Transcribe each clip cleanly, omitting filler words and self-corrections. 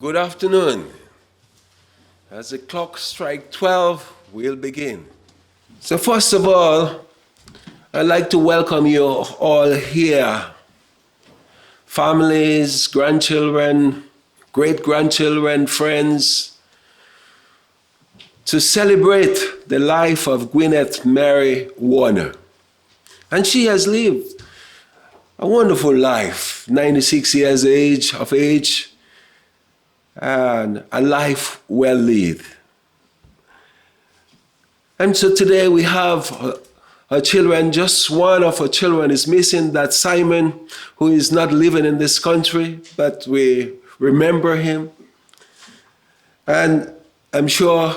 Good afternoon. As the clock strikes 12, we'll begin. So first of all, I'd like to welcome you all here. Families, grandchildren, great-grandchildren, friends, to celebrate the life of Gwyneth Mary Warner. And she has lived a wonderful life, 96 years of age, and a life well lived. And so today we have her children. Just one of her children is missing, that Simon, who is not living in this country, but we remember him. And I'm sure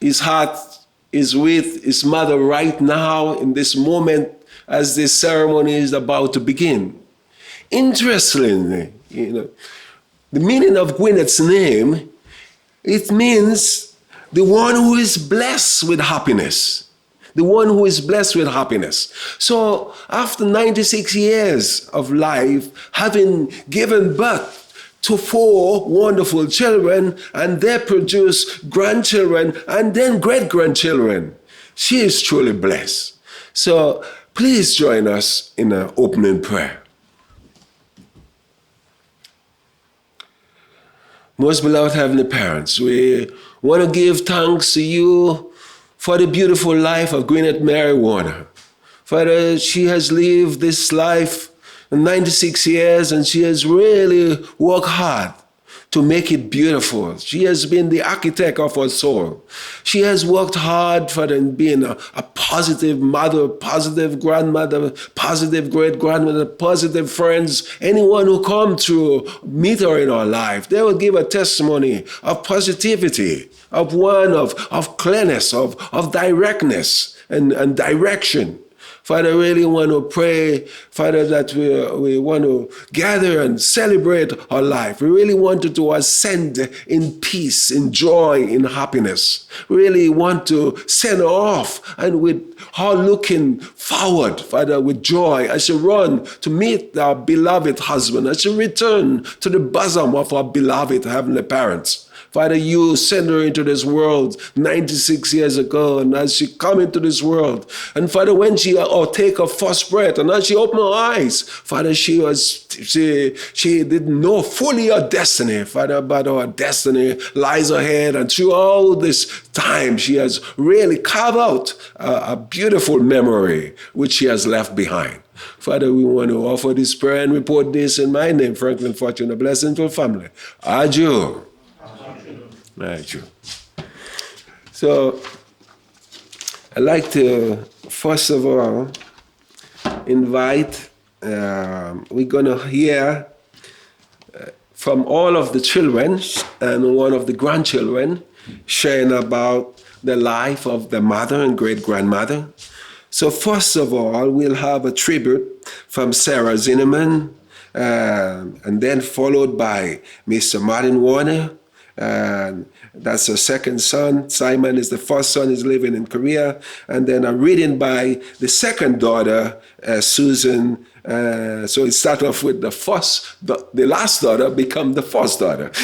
his heart is with his mother right now in this moment as this ceremony is about to begin. Interestingly, the meaning of Gwyneth's name, it means the one who is blessed with happiness. The one who is blessed with happiness. So after 96 years of life, having given birth to 4 wonderful children, and they produce grandchildren and then great-grandchildren, she is truly blessed. So please join us in an opening prayer. Most beloved Heavenly Parents, we want to give thanks to you for the beautiful life of Gwyneth Mary Warner. Father, she has lived this life in 96 years and she has really worked hard to make it beautiful. She has been the architect of her soul. She has worked hard for being a positive mother, positive grandmother, positive great-grandmother, positive friends. Anyone who come to meet her in our life, they will give a testimony of positivity, of clearness, of directness and direction. Father, I really want to pray, Father, that we want to gather and celebrate our life. We really want to ascend in peace, in joy, in happiness. We really want to send off and with her looking forward, Father, with joy as she run to meet our beloved husband, as she return to the bosom of our beloved heavenly parents. Father, you sent her into this world 96 years ago, and as she come into this world, and Father, when she take her first breath, and as she opened her eyes, Father, she didn't know fully her destiny, Father, but her destiny lies ahead, and through all this time, she has really carved out a beautiful memory which she has left behind. Father, we want to offer this prayer and report this in my name, Franklin Fortune, a blessing to the family. Adieu. Right. So, I'd like to, first of all, invite, we're going to hear from all of the children and one of the grandchildren sharing about the life of the mother and great-grandmother. So first of all, we'll have a tribute from Sarah Zinnemann, and then followed by Mr. Martin Warner. And that's her second son. Simon is the first son, is living in Korea. And then a reading by the second daughter, Susan. So it starts off with the last daughter become the first daughter.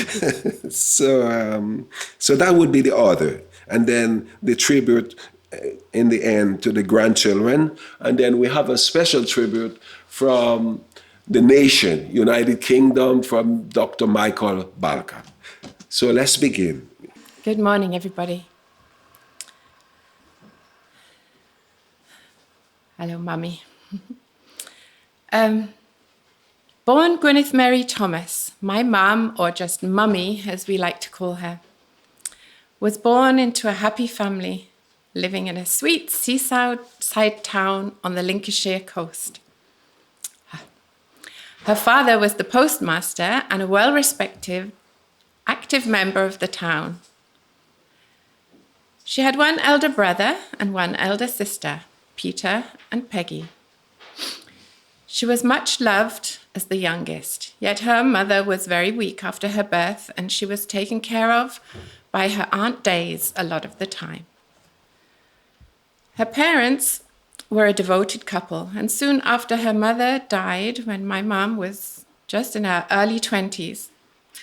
So that would be the order. And then the tribute in the end to the grandchildren. And then we have a special tribute from the nation, United Kingdom, from Dr. Michael Balka. So let's begin. Good morning, everybody. Hello, Mummy. Born Gwyneth Mary Thomas, my mum, or just Mummy, as we like to call her, was born into a happy family, living in a sweet seaside town on the Lincolnshire coast. Her father was the postmaster and a well-respected active member of the town. She had one elder brother and one elder sister, Peter and Peggy. She was much loved as the youngest, yet her mother was very weak after her birth, and she was taken care of by her Aunt Days a lot of the time. Her parents were a devoted couple, and soon after her mother died, when my mum was just in her early 20s,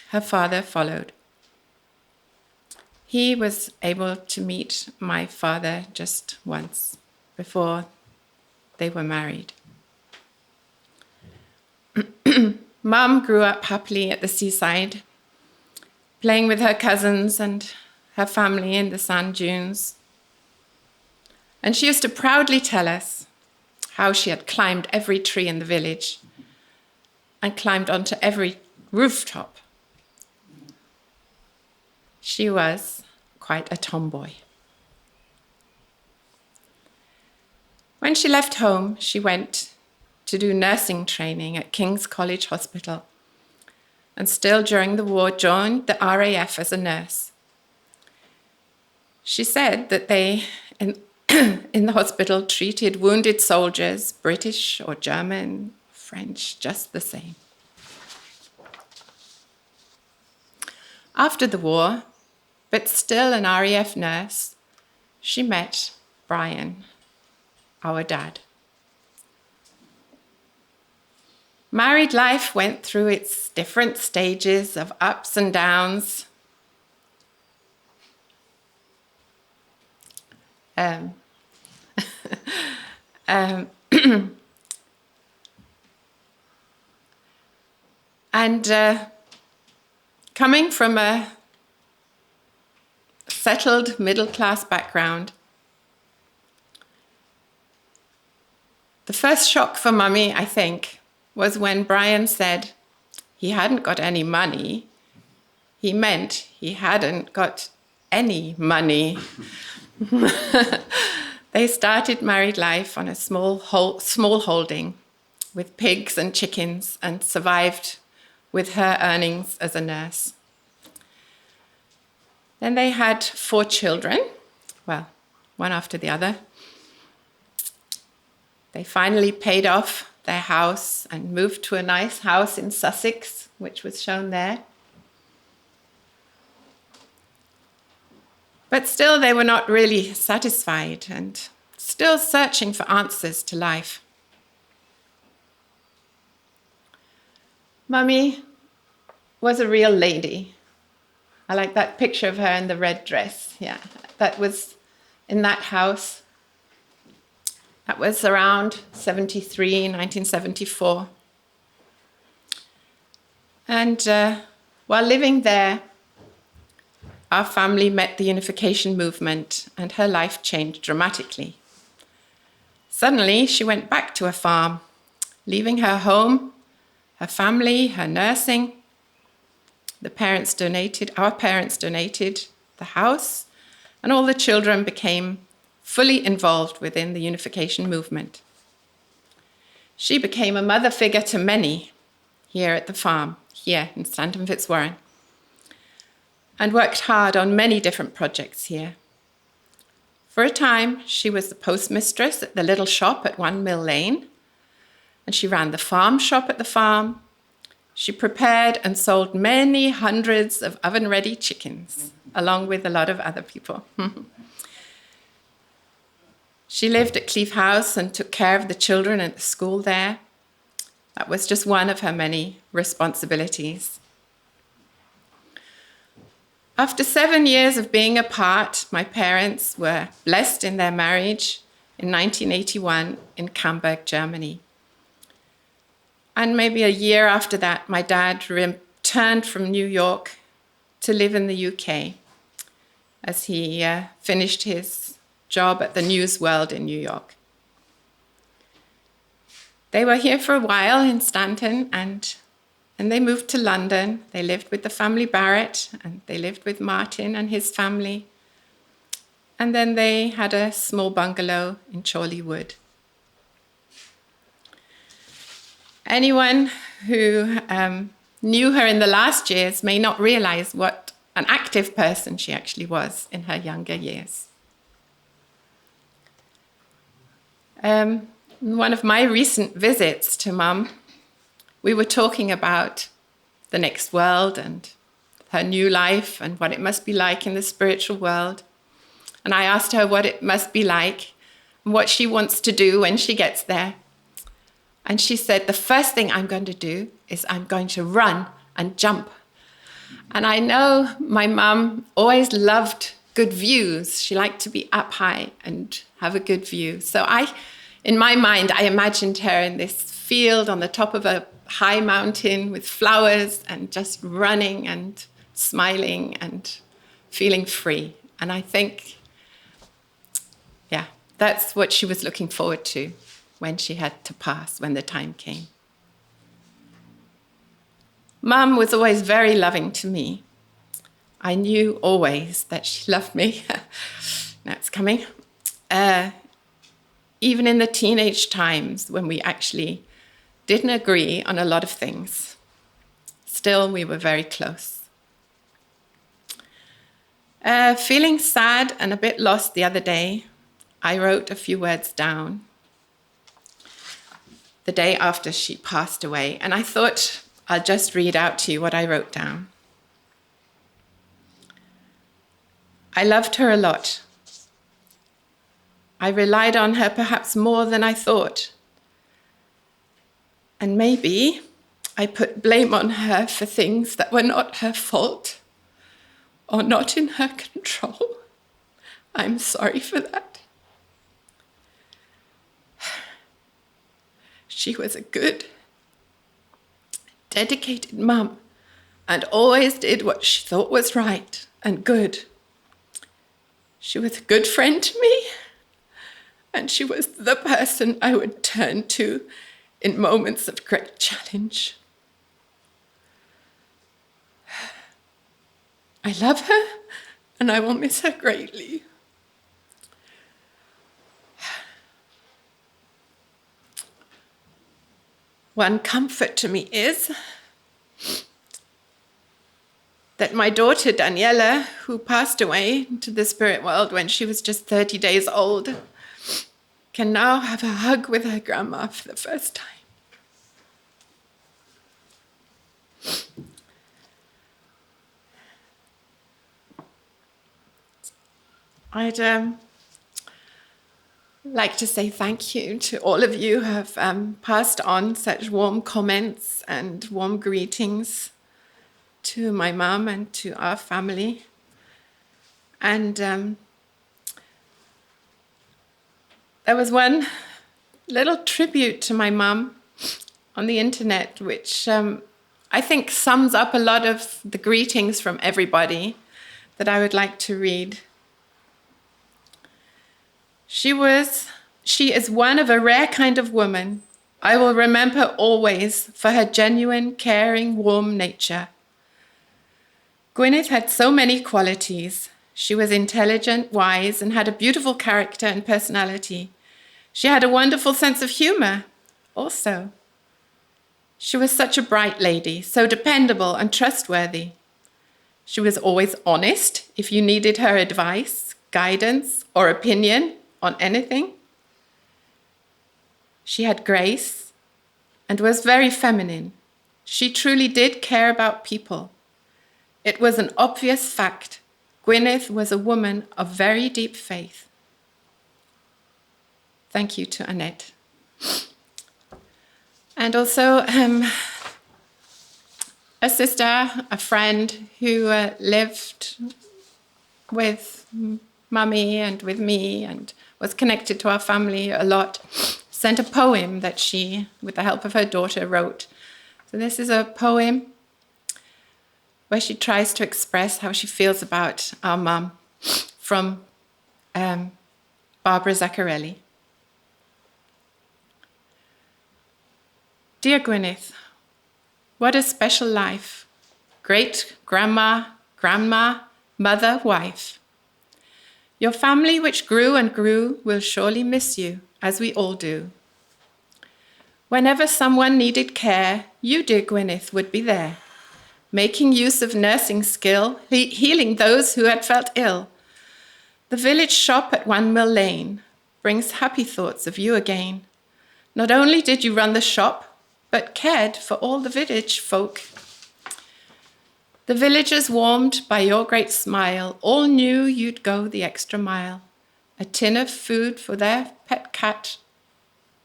her father followed. He was able to meet my father just once before they were married. Mum grew up happily at the seaside, playing with her cousins and her family in the sand dunes. And she used to proudly tell us how she had climbed every tree in the village and climbed onto every rooftop. She was quite a tomboy. When she left home, she went to do nursing training at King's College Hospital, and still during the war joined the RAF as a nurse. She said that they, in the hospital, treated wounded soldiers, British or German, French, just the same. After the war, but still an RAF nurse, she met Brian, our dad. Married life went through its different stages of ups and downs. Coming from a settled middle-class background, the first shock for Mummy, I think, was when Brian said he hadn't got any money. He meant he hadn't got any money. They started married life on a small holding with pigs and chickens and survived with her earnings as a nurse. Then they had 4 children, well, one after the other. They finally paid off their house and moved to a nice house in Sussex, which was shown there. But still, they were not really satisfied and still searching for answers to life. Mummy was a real lady. I like that picture of her in the red dress. Yeah, that was in that house. That was around 1974. And while living there, our family met the unification movement and her life changed dramatically. Suddenly, she went back to a farm, leaving her home, her family, her nursing. Our parents donated the house, and all the children became fully involved within the unification movement. She became a mother figure to many here at the farm, here in Stanton Fitzwarren, and worked hard on many different projects here. For a time, she was the postmistress at the little shop at 1 Mill Lane, and she ran the farm shop at the farm. She prepared and sold many hundreds of oven-ready chickens, along with a lot of other people. She lived at Cleeve House and took care of the children at the school there. That was just one of her many responsibilities. After 7 years of being apart, my parents were blessed in their marriage in 1981 in Camberg, Germany. And maybe a year after that, my dad returned from New York to live in the UK as he finished his job at the News World in New York. They were here for a while in Stanton, and they moved to London. They lived with the family Barrett, and they lived with Martin and his family. And then they had a small bungalow in Chorley Wood. Anyone who knew her in the last years may not realize what an active person she actually was in her younger years. One of my recent visits to Mum, we were talking about the next world and her new life and what it must be like in the spiritual world. And I asked her what it must be like and what she wants to do when she gets there. And she said, the first thing I'm going to do is I'm going to run and jump And I know my mum always loved good views. She liked to be up high and have a good view. So in my mind, I imagined her in this field on the top of a high mountain with flowers and just running and smiling and feeling free. And I think, yeah, that's what she was looking forward to when she had to pass, when the time came. Mum was always very loving to me. I knew always that she loved me. Now it's coming. Even in the teenage times when we actually didn't agree on a lot of things, still we were very close. Feeling sad and a bit lost the other day, I wrote a few words down the day after she passed away, and I thought I'll just read out to you what I wrote down. I loved her a lot. I relied on her perhaps more than I thought. And maybe I put blame on her for things that were not her fault or not in her control. I'm sorry for that. She was a good, dedicated mum and always did what she thought was right and good. She was a good friend to me, and she was the person I would turn to in moments of great challenge. I love her, and I will miss her greatly. One comfort to me is that my daughter Daniela, who passed away to the spirit world when she was just 30 days old, can now have a hug with her grandma for the first time. I'd like to say thank you to all of you who have passed on such warm comments and warm greetings to my mum and to our family. And there was one little tribute to my mum on the internet, which I think sums up a lot of the greetings from everybody that I would like to read. She is one of a rare kind of woman. I will remember always for her genuine, caring, warm nature. Gwyneth had so many qualities. She was intelligent, wise, and had a beautiful character and personality. She had a wonderful sense of humor also. She was such a bright lady, so dependable and trustworthy. She was always honest if you needed her advice, guidance, or opinion on anything. She had grace and was very feminine. She truly did care about people. It was an obvious fact. Gwyneth was a woman of very deep faith. Thank you to Annette. And also a sister, a friend who lived with Mummy and with me and was connected to our family a lot, sent a poem that she, with the help of her daughter, wrote. So this is a poem where she tries to express how she feels about our mum, from Barbara Zaccarelli. Dear Gwyneth, what a special life. Great grandma, mother, wife. Your family, which grew and grew, will surely miss you, as we all do. Whenever someone needed care, you, dear Gwyneth, would be there, making use of nursing skill, healing those who had felt ill. The village shop at 1 Mill Lane brings happy thoughts of you again. Not only did you run the shop, but cared for all the village folk. The villagers, warmed by your great smile, all knew you'd go the extra mile. A tin of food for their pet cat,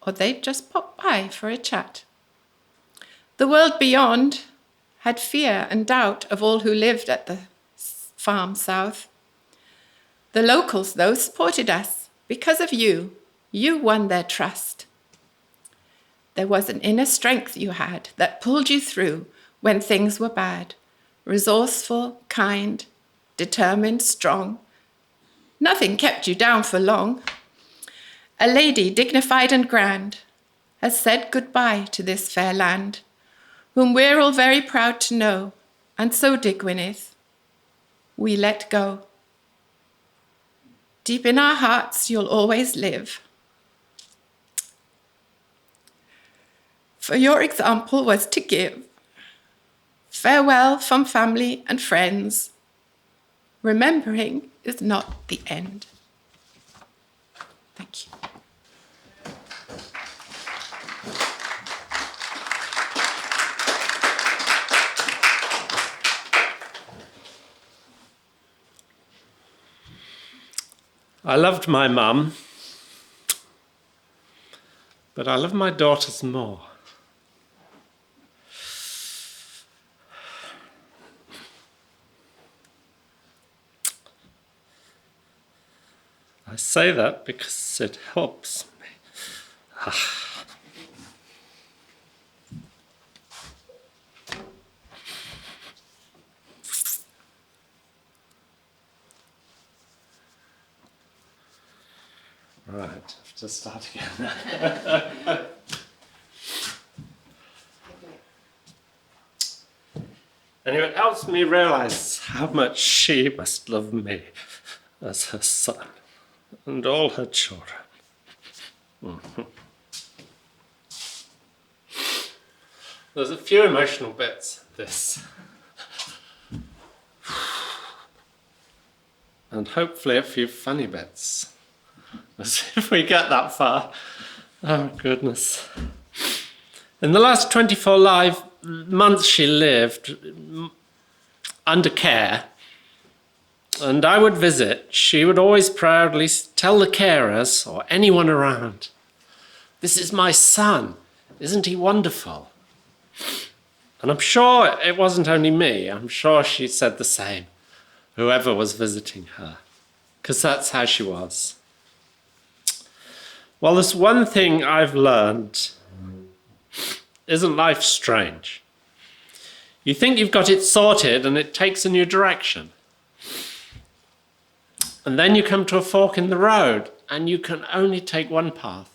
or they'd just pop by for a chat. The world beyond had fear and doubt of all who lived at the farm south. The locals, though, supported us. Because of you, you won their trust. There was an inner strength you had that pulled you through when things were bad. Resourceful, kind, determined, strong. Nothing kept you down for long. A lady dignified and grand has said goodbye to this fair land, whom we're all very proud to know, and so, dear Gwyneth, we let go. Deep in our hearts, you'll always live. For your example was to give. Farewell from family and friends. Remembering is not the end. Thank you. I loved my mum, but I love my daughters more. I say that because it helps me. Right, I have to start again. Anyway, it helps me realise how much she must love me as her son and all her children. There's a few emotional bits of this. And hopefully a few funny bits. As if we get that far. Oh, goodness. In the last 24 months she lived under care, and I would visit, she would always proudly tell the carers or anyone around, "This is my son. Isn't he wonderful?" And I'm sure it wasn't only me. I'm sure she said the same, whoever was visiting her, because that's how she was. Well, there's one thing I've learned. Isn't life strange? You think you've got it sorted and it takes a new direction. And then you come to a fork in the road and you can only take one path.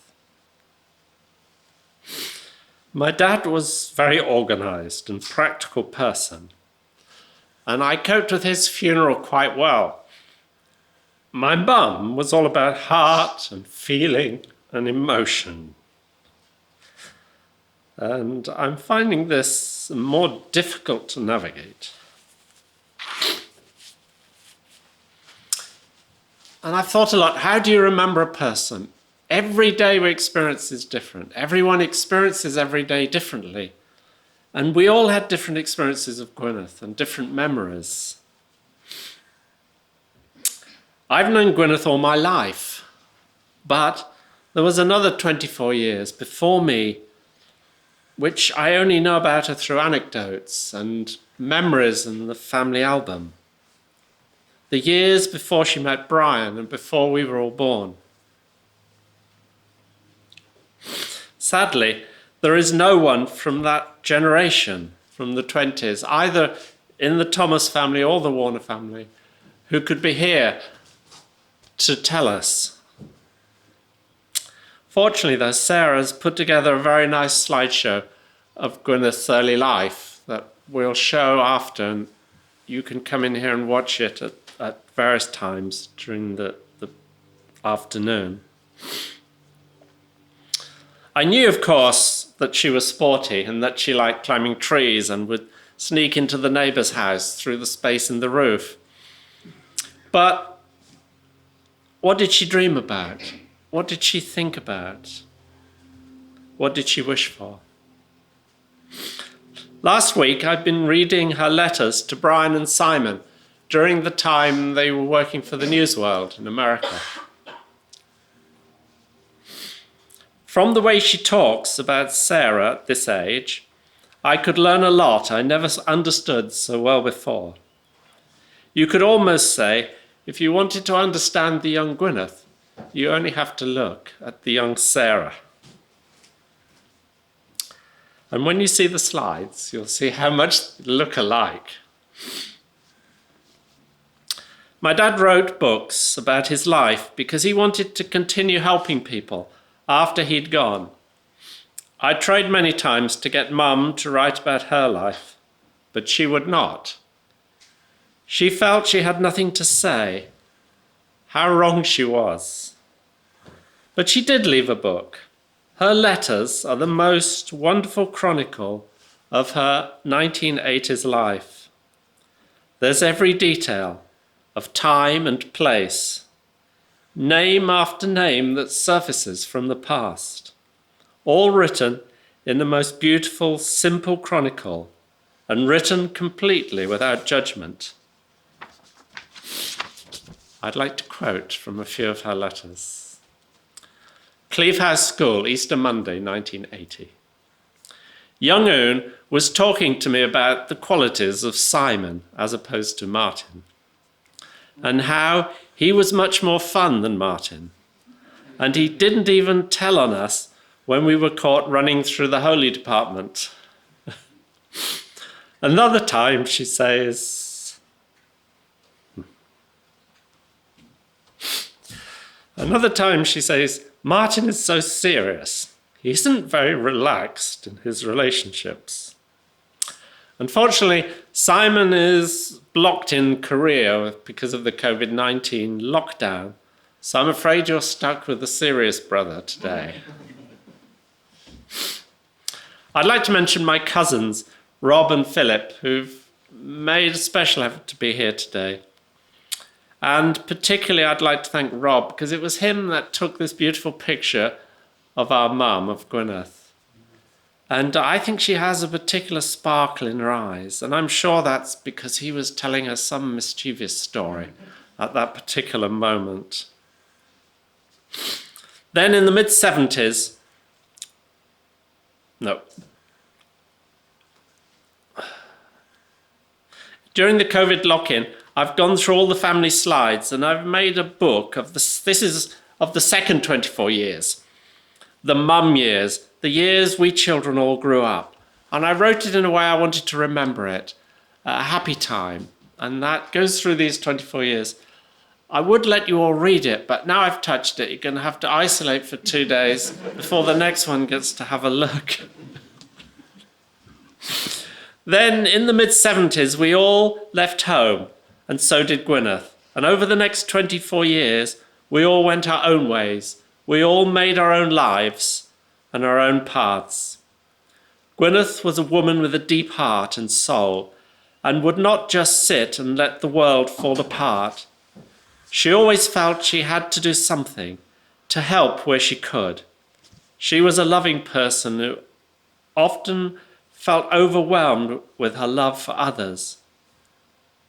My dad was a very organised and practical person, and I coped with his funeral quite well. My mum was all about heart and feeling and emotion. And I'm finding this more difficult to navigate. And I've thought a lot, how do you remember a person? Every day we experience is different. Everyone experiences every day differently. And we all had different experiences of Gwyneth and different memories. I've known Gwyneth all my life, but there was another 24 years before me, which I only know about her through anecdotes and memories in the family album. The years before she met Brian and before we were all born. Sadly, there is no one from that generation, from the 20s, either in the Thomas family or the Warner family, who could be here to tell us. Fortunately, though, Sarah's put together a very nice slideshow of Gwyneth's early life that we'll show after, and you can come in here and watch it at various times during the afternoon. I knew, of course, that she was sporty and that she liked climbing trees and would sneak into the neighbour's house through the space in the roof. But what did she dream about? What did she think about? What did she wish for? Last week, I've been reading her letters to Brian and Simon during the time they were working for the News World in America. From the way she talks about Sarah at this age, I could learn a lot I never understood so well before. You could almost say, if you wanted to understand the young Gwyneth, you only have to look at the young Sarah. And when you see the slides, you'll see how much they look alike. My dad wrote books about his life because he wanted to continue helping people after he'd gone. I tried many times to get Mum to write about her life, but she would not. She felt she had nothing to say. How wrong she was. But she did leave a book. Her letters are the most wonderful chronicle of her 1980s life. There's every detail of time and place, name after name that surfaces from the past, all written in the most beautiful, simple chronicle, and written completely without judgment. I'd like to quote from a few of her letters. Cleve House School, Easter Monday, 1980. Young Un was talking to me about the qualities of Simon as opposed to Martin, and how he was much more fun than Martin. And he didn't even tell on us when we were caught running through the holy department. Another time she says, Martin is so serious. He isn't very relaxed in his relationships. Unfortunately, Simon is blocked in Korea because of the COVID-19 lockdown, so I'm afraid you're stuck with the serious brother today. I'd like to mention my cousins, Rob and Philip, who've made a special effort to be here today. And particularly I'd like to thank Rob, because it was him that took this beautiful picture of our mum, of Gwyneth. And I think she has a particular sparkle in her eyes, and I'm sure that's because he was telling her some mischievous story at that particular moment. Then in the mid-70s, during the COVID lock-in, I've gone through all the family slides and I've made a book of this is of the second 24 years, the mum years, the years we children all grew up. And I wrote it in a way I wanted to remember it, a happy time. And that goes through these 24 years. I would let you all read it, but now I've touched it, you're going to have to isolate for 2 days before the next one gets to have a look. Then in the mid-70s, we all left home, and so did Gwyneth. And over the next 24 years, we all went our own ways. We all made our own lives and our own paths. Gwyneth was a woman with a deep heart and soul, and would not just sit and let the world fall apart. She always felt she had to do something to help where she could. She was a loving person who often felt overwhelmed with her love for others.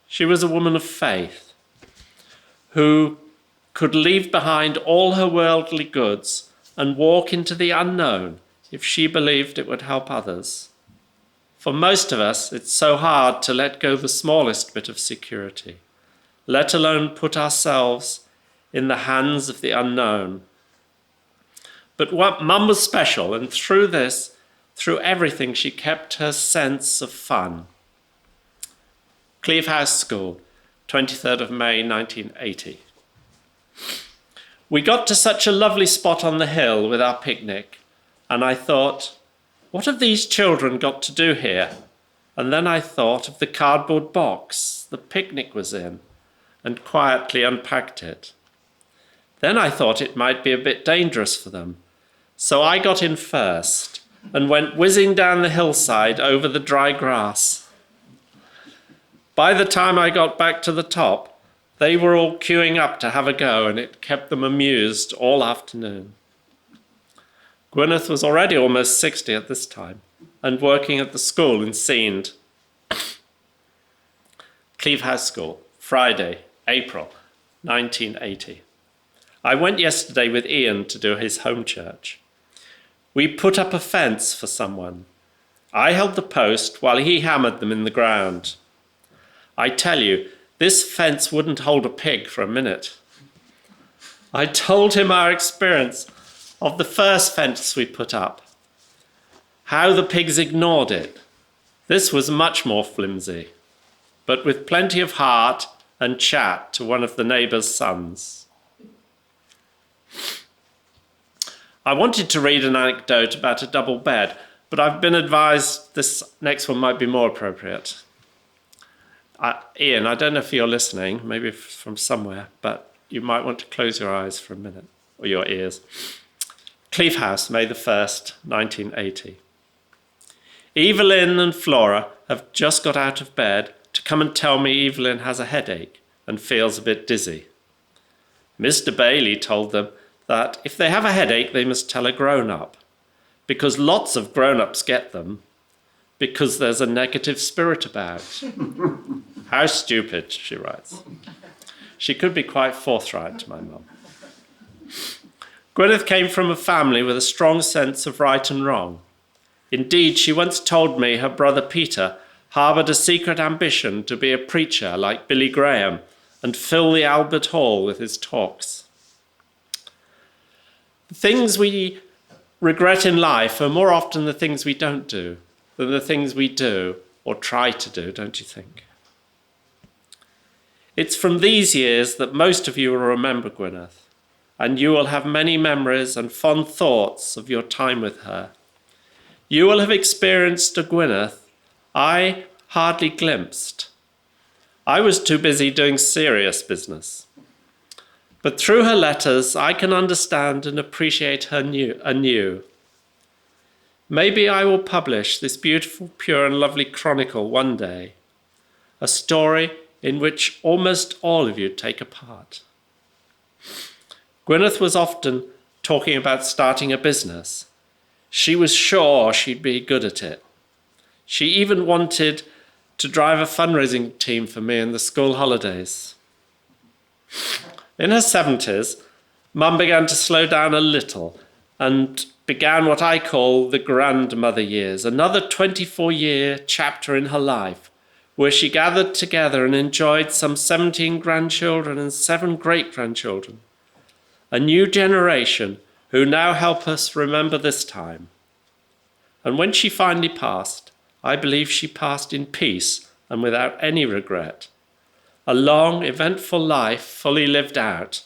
She was a woman of faith who could leave behind all her worldly goods and walk into the unknown if she believed it would help others. For most of us, it's so hard to let go the smallest bit of security, let alone put ourselves in the hands of the unknown. But what Mum was special, and through everything, she kept her sense of fun. Cleve House School, 23rd of May, 1980. We got to such a lovely spot on the hill with our picnic, and I thought, what have these children got to do here? And then I thought of the cardboard box the picnic was in, and quietly unpacked it. Then I thought it might be a bit dangerous for them, so I got in first and went whizzing down the hillside over the dry grass. By the time I got back to the top, they were all queuing up to have a go, and it kept them amused all afternoon. Gwyneth was already almost 60 at this time and working at the school in Seonghwa. Cleve House School, Friday, April 1980. I went yesterday with Ian to do his home church. We put up a fence for someone. I held the post while he hammered them in the ground. I tell you, this fence wouldn't hold a pig for a minute. I told him our experience of the first fence we put up, how the pigs ignored it. This was much more flimsy, but with plenty of heart and chat to one of the neighbour's sons. I wanted to read an anecdote about a double bed, but I've been advised this next one might be more appropriate. Ian, I don't know if you're listening, maybe from somewhere, but you might want to close your eyes for a minute, or your ears. Cleeve House, May the 1st, 1980. Evelyn and Flora have just got out of bed to come and tell me Evelyn has a headache and feels a bit dizzy. Mr. Bailey told them that if they have a headache, they must tell a grown-up, because lots of grown-ups get them, because there's a negative spirit about. How stupid, she writes. She could be quite forthright to my mum. Gwyneth came from a family with a strong sense of right and wrong. Indeed, she once told me her brother Peter harboured a secret ambition to be a preacher like Billy Graham and fill the Albert Hall with his talks. The things we regret in life are more often the things we don't do than the things we do or try to do, don't you think? It's from these years that most of you will remember Gwyneth, and you will have many memories and fond thoughts of your time with her. You will have experienced a Gwyneth I hardly glimpsed. I was too busy doing serious business. But through her letters, I can understand and appreciate her anew. Maybe I will publish this beautiful, pure and lovely chronicle one day, a story in which almost all of you take a part. Gwyneth was often talking about starting a business. She was sure she'd be good at it. She even wanted to drive a fundraising team for me in the school holidays. In her 70s, Mum began to slow down a little and began what I call the grandmother years, another 24-year chapter in her life, where she gathered together and enjoyed some 17 grandchildren and 7 great-grandchildren, a new generation who now help us remember this time. And when she finally passed, I believe she passed in peace and without any regret. A long, eventful life fully lived out.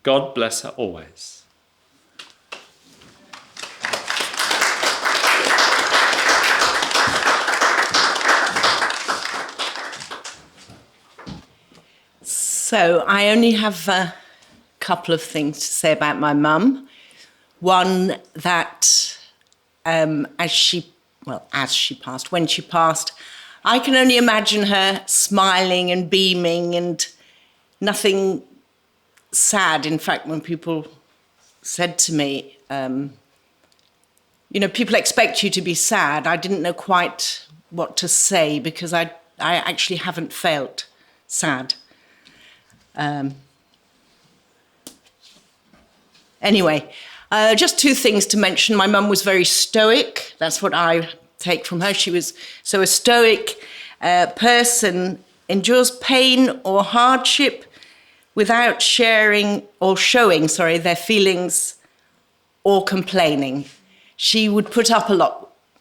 God bless her always. So I only have a couple of things to say about my mum. One, that when she passed, I can only imagine her smiling and beaming and nothing sad. In fact, when people said to me, people expect you to be sad, I didn't know quite what to say because I actually haven't felt sad. Anyway, just 2 things to mention. My mum was very stoic. That's what I take from her. She was a stoic person endures pain or hardship without sharing or showing, their feelings or complaining. She would put up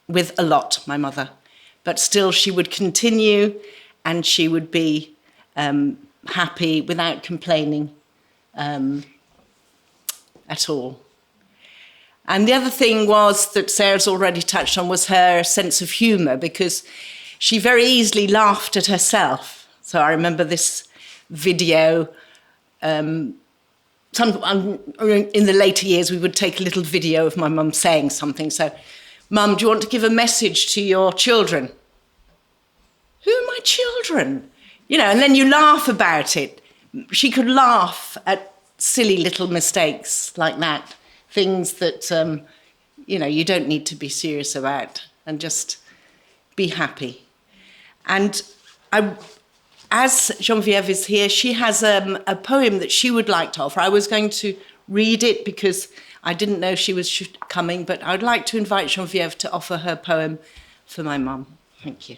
with a lot, my mother, but still she would continue and she would be happy without complaining at all. And the other thing was that Sarah's already touched on was her sense of humour, because she very easily laughed at herself. So I remember this video. In the later years, we would take a little video of my mum saying something. So, Mum, do you want to give a message to your children? Who are my children? And then you laugh about it. She could laugh at silly little mistakes like that. Things that, you don't need to be serious about and just be happy. And as Geneviève is here, she has a poem that she would like to offer. I was going to read it because I didn't know she was coming, but I'd like to invite Geneviève to offer her poem for my mum. Thank you.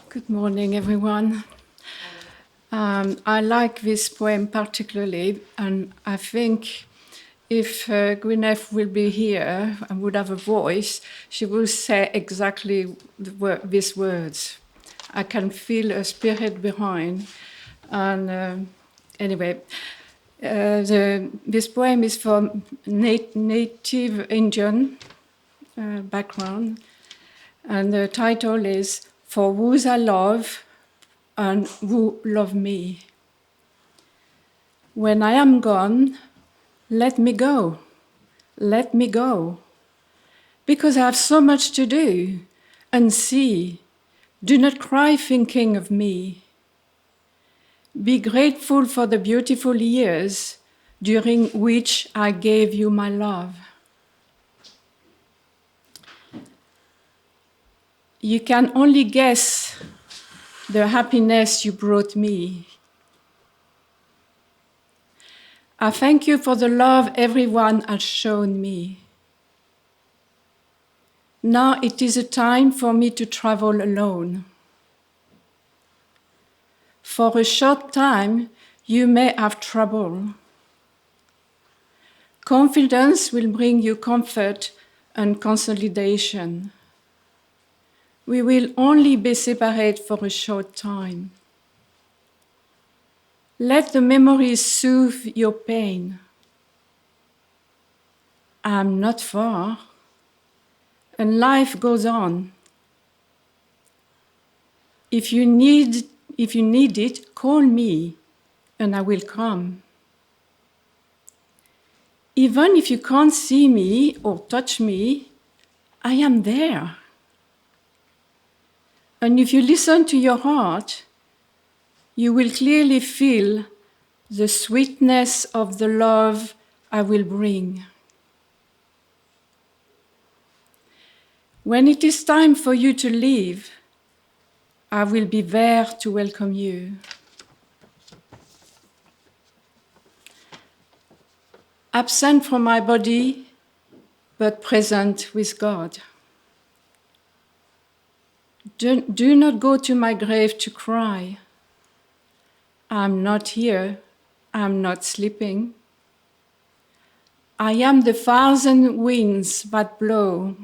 Good morning, everyone. I like this poem particularly, and I think if Gwyneth will be here and would have a voice, she will say exactly these words. I can feel a spirit behind. And anyway, this poem is from native Indian background, and the title is For Whose I Love and Who Love Me. When I am gone, let me go, because I have so much to do and see. Do not cry thinking of me. Be grateful for the beautiful years during which I gave you my love. You can only guess the happiness you brought me. I thank you for the love everyone has shown me. Now it is a time for me to travel alone. For a short time, you may have trouble. Confidence will bring you comfort and consolidation. We will only be separate for a short time. Let the memories soothe your pain. I'm not far, and life goes on. If you need it, call me, and I will come. Even if you can't see me or touch me, I am there. And if you listen to your heart, you will clearly feel the sweetness of the love I will bring. When it is time for you to leave, I will be there to welcome you. Absent from my body, but present with God. Do not go to my grave to cry. I'm not here. I'm not sleeping. I am the thousand winds that blow.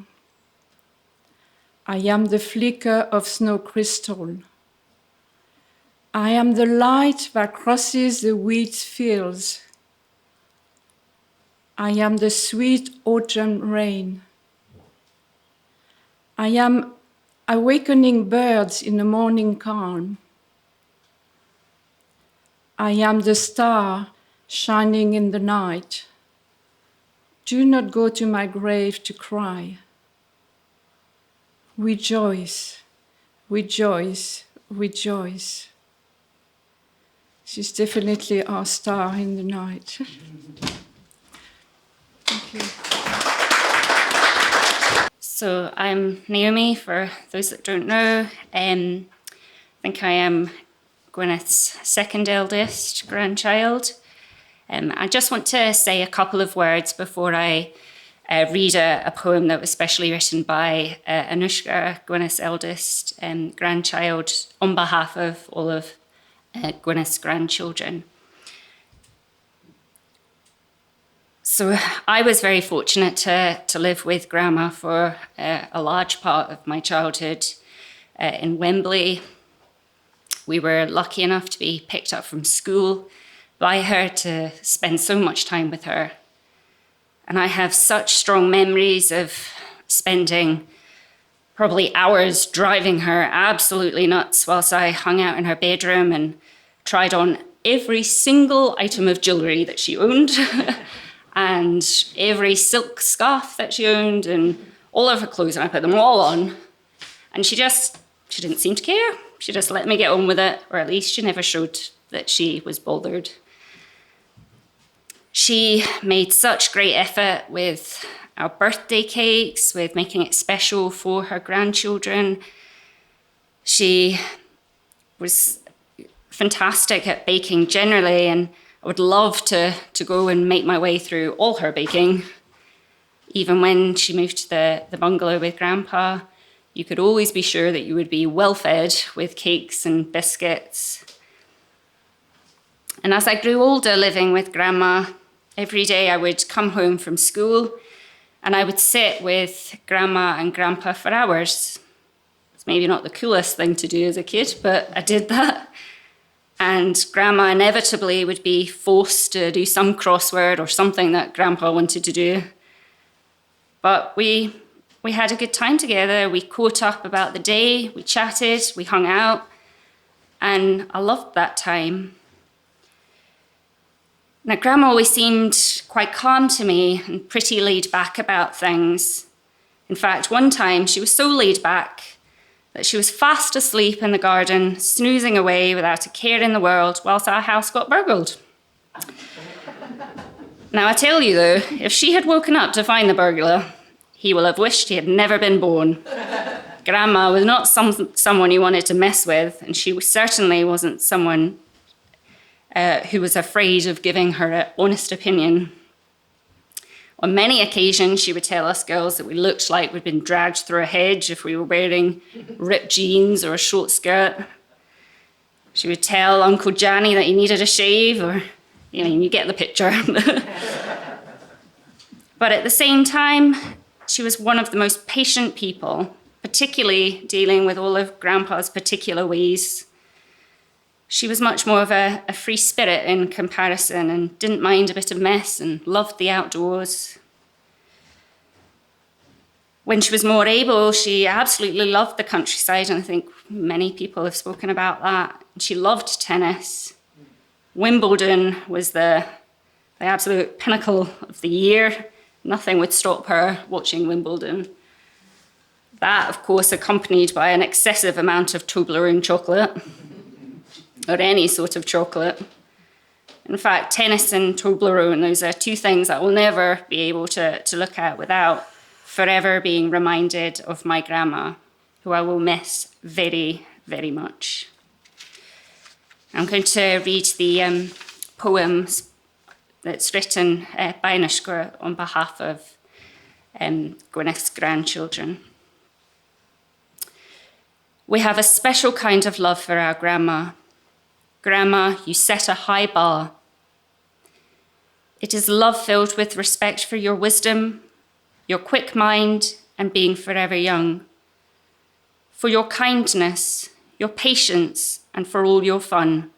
I am the flicker of snow crystal. I am the light that crosses the wheat fields. I am the sweet autumn rain. I am awakening birds in the morning calm. I am the star shining in the night. Do not go to my grave to cry. Rejoice, rejoice, rejoice. She's definitely our star in the night. Thank you. So I'm Naomi, for those that don't know. I think I am Gwyneth's second eldest grandchild. I just want to say a couple of words before I read a poem that was specially written by Anushka, Gwyneth's eldest grandchild, on behalf of all of Gwyneth's grandchildren. So I was very fortunate to live with Grandma for a large part of my childhood in Wembley. We were lucky enough to be picked up from school by her, to spend so much time with her. And I have such strong memories of spending probably hours driving her absolutely nuts whilst I hung out in her bedroom and tried on every single item of jewellery that she owned and every silk scarf that she owned and all of her clothes, and I put them all on. And she didn't seem to care. She just let me get on with it, or at least she never showed that she was bothered. She made such great effort with our birthday cakes, with making it special for her grandchildren. She was fantastic at baking generally, and I would love to go and make my way through all her baking. Even when she moved to the bungalow with Grandpa, you could always be sure that you would be well fed with cakes and biscuits. And as I grew older living with Grandma, every day I would come home from school and I would sit with Grandma and Grandpa for hours. It's maybe not the coolest thing to do as a kid, but I did that. And Grandma inevitably would be forced to do some crossword or something that Grandpa wanted to do. But we had a good time together. We caught up about the day, we chatted, we hung out, and I loved that time. Now, Grandma always seemed quite calm to me and pretty laid back about things. In fact, one time she was so laid back that she was fast asleep in the garden, snoozing away without a care in the world, whilst our house got burgled. Now, I tell you though, if she had woken up to find the burglar, he will have wished he had never been born. Grandma was not someone you wanted to mess with, and she certainly wasn't someone who was afraid of giving her an honest opinion. On many occasions, she would tell us girls that we looked like we'd been dragged through a hedge if we were wearing ripped jeans or a short skirt. She would tell Uncle Johnny that he needed a shave, or, you get the picture. But at the same time, she was one of the most patient people, particularly dealing with all of Grandpa's particular ways. She was much more of a free spirit in comparison and didn't mind a bit of mess and loved the outdoors. When she was more able, she absolutely loved the countryside, and I think many people have spoken about that. She loved tennis. Wimbledon was the absolute pinnacle of the year. Nothing would stop her watching Wimbledon. That, of course, accompanied by an excessive amount of Toblerone chocolate, or any sort of chocolate. In fact, tennis and Toblerone, those are two things that I will never be able to look at without forever being reminded of my grandma, who I will miss very, very much. I'm going to read the poems that's written by Seonghwa on behalf of Gwyneth's grandchildren. We have a special kind of love for our grandma. Grandma, you set a high bar. It is love filled with respect for your wisdom, your quick mind, and being forever young. For your kindness, your patience, and for all your fun.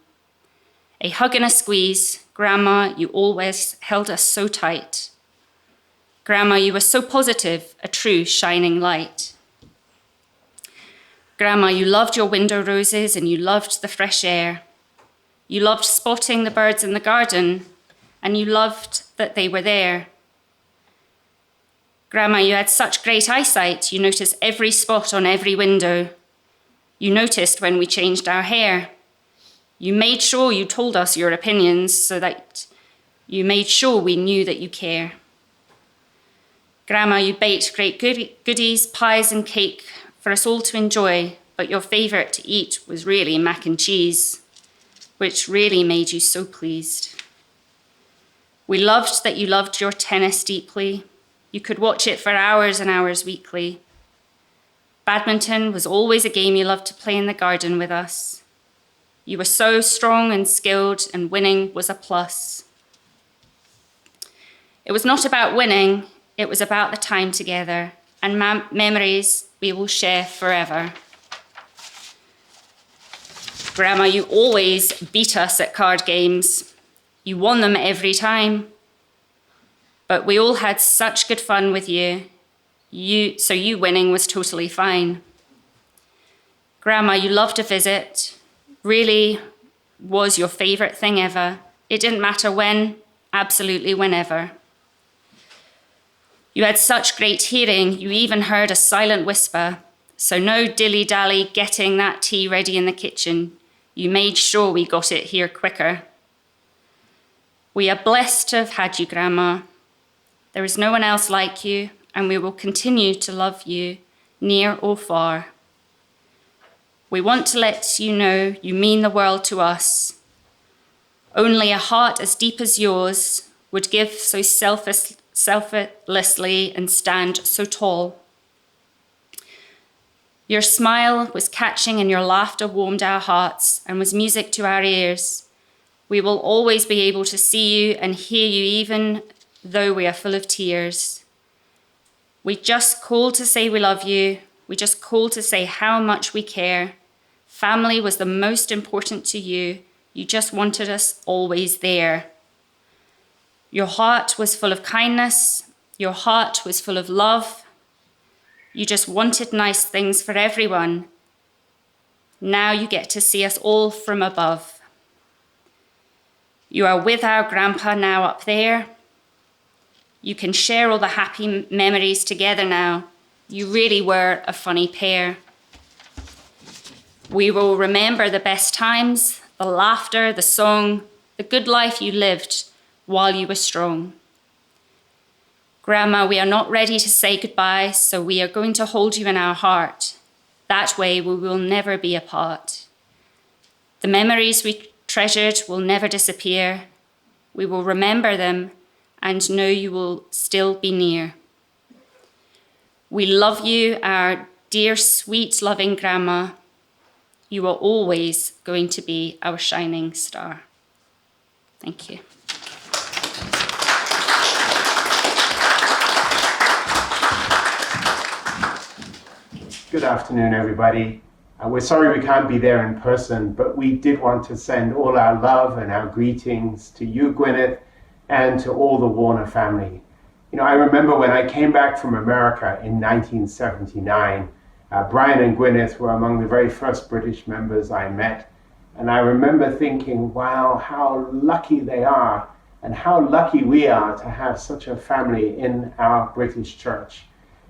A hug and a squeeze, Grandma, you always held us so tight. Grandma, you were so positive, a true shining light. Grandma, you loved your window roses and you loved the fresh air. You loved spotting the birds in the garden, and you loved that they were there. Grandma, you had such great eyesight, you noticed every spot on every window. You noticed when we changed our hair. You made sure you told us your opinions so that you made sure we knew that you care. Grandma, you baked great goodies, pies and cake for us all to enjoy, but your favourite to eat was really mac and cheese, which really made you so pleased. We loved that you loved your tennis deeply. You could watch it for hours and hours weekly. Badminton was always a game you loved to play in the garden with us. You were so strong and skilled, and winning was a plus. It was not about winning, it was about the time together and memories we will share forever. Grandma, you always beat us at card games. You won them every time. But we all had such good fun with you. So you winning was totally fine. Grandma, you loved a visit. Really was your favourite thing ever. It didn't matter when, absolutely whenever. You had such great hearing, you even heard a silent whisper. So no dilly-dally getting that tea ready in the kitchen. You made sure we got it here quicker. We are blessed to have had you, Grandma. There is no one else like you, and we will continue to love you, near or far. We want to let you know you mean the world to us. Only a heart as deep as yours would give so selflessly and stand so tall. Your smile was catching and your laughter warmed our hearts and was music to our ears. We will always be able to see you and hear you even though we are full of tears. We just called to say we love you. We just called to say how much we care. Family was the most important to you. You just wanted us always there. Your heart was full of kindness. Your heart was full of love. You just wanted nice things for everyone. Now you get to see us all from above. You are with our grandpa now up there. You can share all the happy memories together now. You really were a funny pair. We will remember the best times, the laughter, the song, the good life you lived while you were strong. Grandma, we are not ready to say goodbye, so we are going to hold you in our heart. That way we will never be apart. The memories we treasured will never disappear. We will remember them and know you will still be near. We love you, our dear, sweet, loving grandma. You are always going to be our shining star. Thank you. Good afternoon, everybody. We're sorry we can't be there in person, but we did want to send all our love and our greetings to you, Gwyneth, and to all the Warner family. You know, I remember when I came back from America in 1979, Brian and Gwyneth were among the very first British members I met. And I remember thinking, wow, how lucky they are and how lucky we are to have such a family in our British church.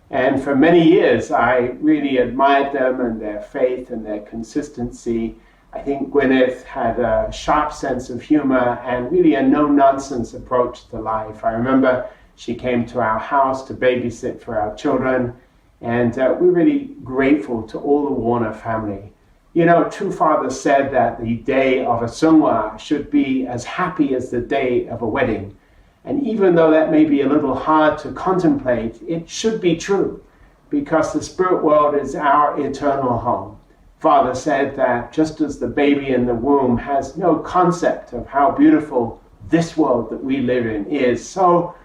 And for many years, I really admired them and their faith and their consistency. I think Gwyneth had a sharp sense of humor and really a no-nonsense approach to life. I remember she came to our house to babysit for our children, and we're really grateful to all the Warner family. You know, True Father said that the day of a Seonghwa should be as happy as the day of a wedding. And even though that may be a little hard to contemplate, it should be true, because the spirit world is our eternal home. Father said that just as the baby in the womb has no concept of how beautiful this world that we live in is, so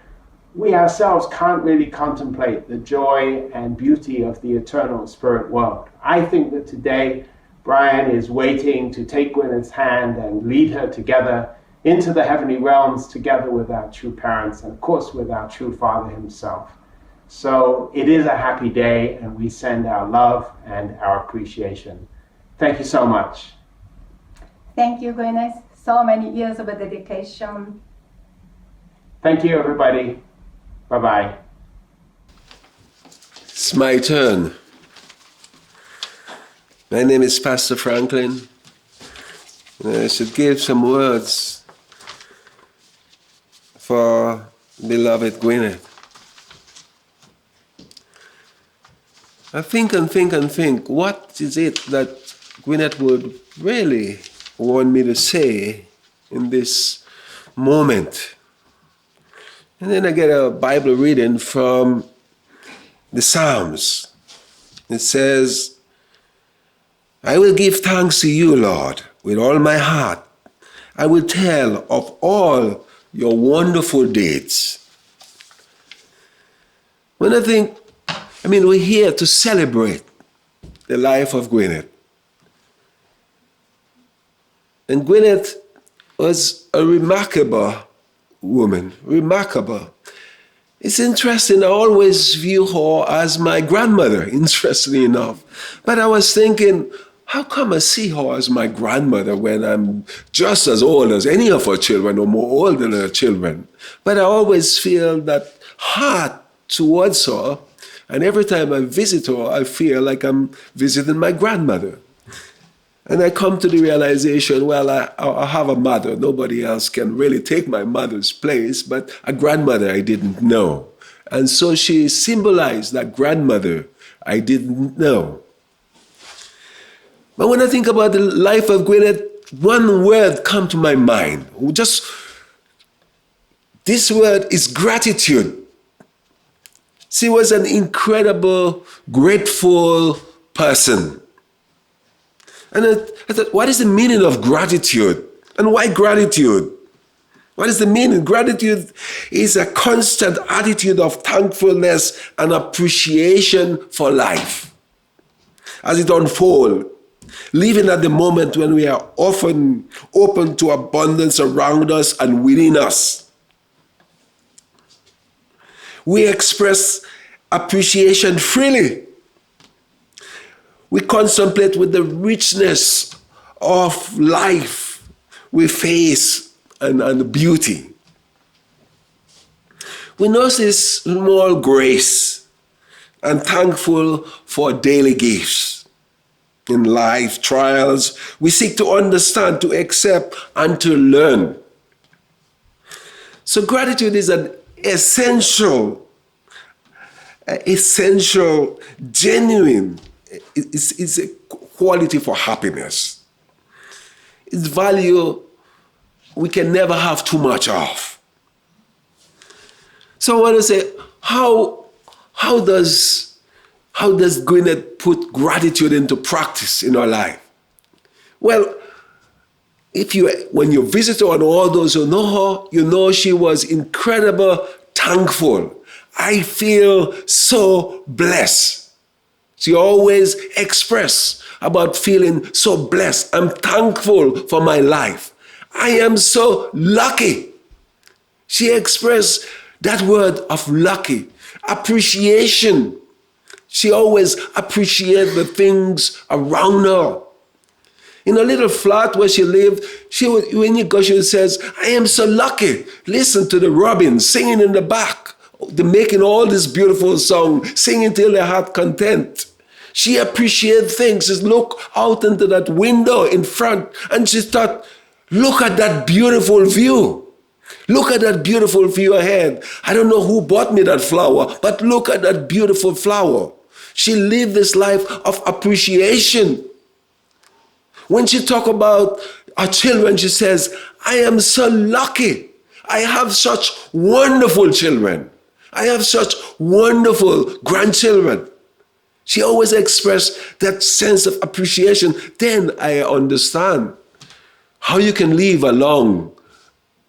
we ourselves can't really contemplate the joy and beauty of the eternal spirit world. I think that today Brian is waiting to take Gwyneth's hand and lead her together into the heavenly realms together with our true parents and of course with our true Father himself. So it is a happy day and we send our love and our appreciation. Thank you so much. Thank you, Gwyneth. So many years of dedication. Thank you, everybody. Bye-bye. It's my turn. My name is Pastor Franklin. And I should give some words for beloved Gwyneth. I think and think and think, what is it that Gwyneth would really want me to say in this moment? And then I get a Bible reading from the Psalms. It says, I will give thanks to you, Lord, with all my heart. I will tell of all your wonderful deeds. When we're here to celebrate the life of Gwyneth. And Gwyneth was a remarkable woman, remarkable. It's interesting, I always view her as my grandmother, interestingly enough. But I was thinking, how come I see her as my grandmother when I'm just as old as any of her children or more old than her children? But I always feel that heart towards her, and every time I visit her, I feel like I'm visiting my grandmother. And I come to the realization, well, I have a mother. Nobody else can really take my mother's place, but a grandmother I didn't know. And so she symbolized that grandmother I didn't know. But when I think about the life of Gwyneth, one word comes to my mind. This word is gratitude. She was an incredible, grateful person. And I thought, what is the meaning of gratitude? And why gratitude? What is the meaning? Gratitude is a constant attitude of thankfulness and appreciation for life as it unfolds, living at the moment when we are often open to abundance around us and within us. We express appreciation freely. We contemplate with the richness of life we face and the beauty. We notice small grace and thankful for daily gifts. In life trials, we seek to understand, to accept, and to learn. So gratitude is an essential, genuine, it's a quality for happiness. It's value we can never have too much of. So I want to say, how does Gwyneth put gratitude into practice in our life? Well, when you visit her and all those who know her, you know she was incredible, thankful. I feel so blessed. She always expressed about feeling so blessed. I'm thankful for my life. I am so lucky. She expressed that word of lucky, appreciation. She always appreciated the things around her. In a little flat where she lived, when you go, she says, I am so lucky. Listen to the robins singing in the back. They're making all this beautiful song, singing till their heart content. She appreciated things. Just look out into that window in front, and she thought, look at that beautiful view. Look at that beautiful view ahead. I don't know who bought me that flower, but look at that beautiful flower. She lived this life of appreciation. When she talks about her children, she says, I am so lucky. I have such wonderful children. I have such wonderful grandchildren. She always expressed that sense of appreciation. Then I understand how you can live a long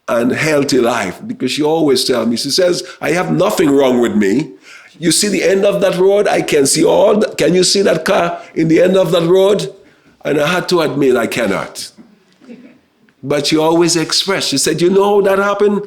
and healthy life, because she always tells me, she says, I have nothing wrong with me. You see the end of that road? I can see can you see that car in the end of that road? And I had to admit, I cannot. But she always expressed, she said, you know how that happened?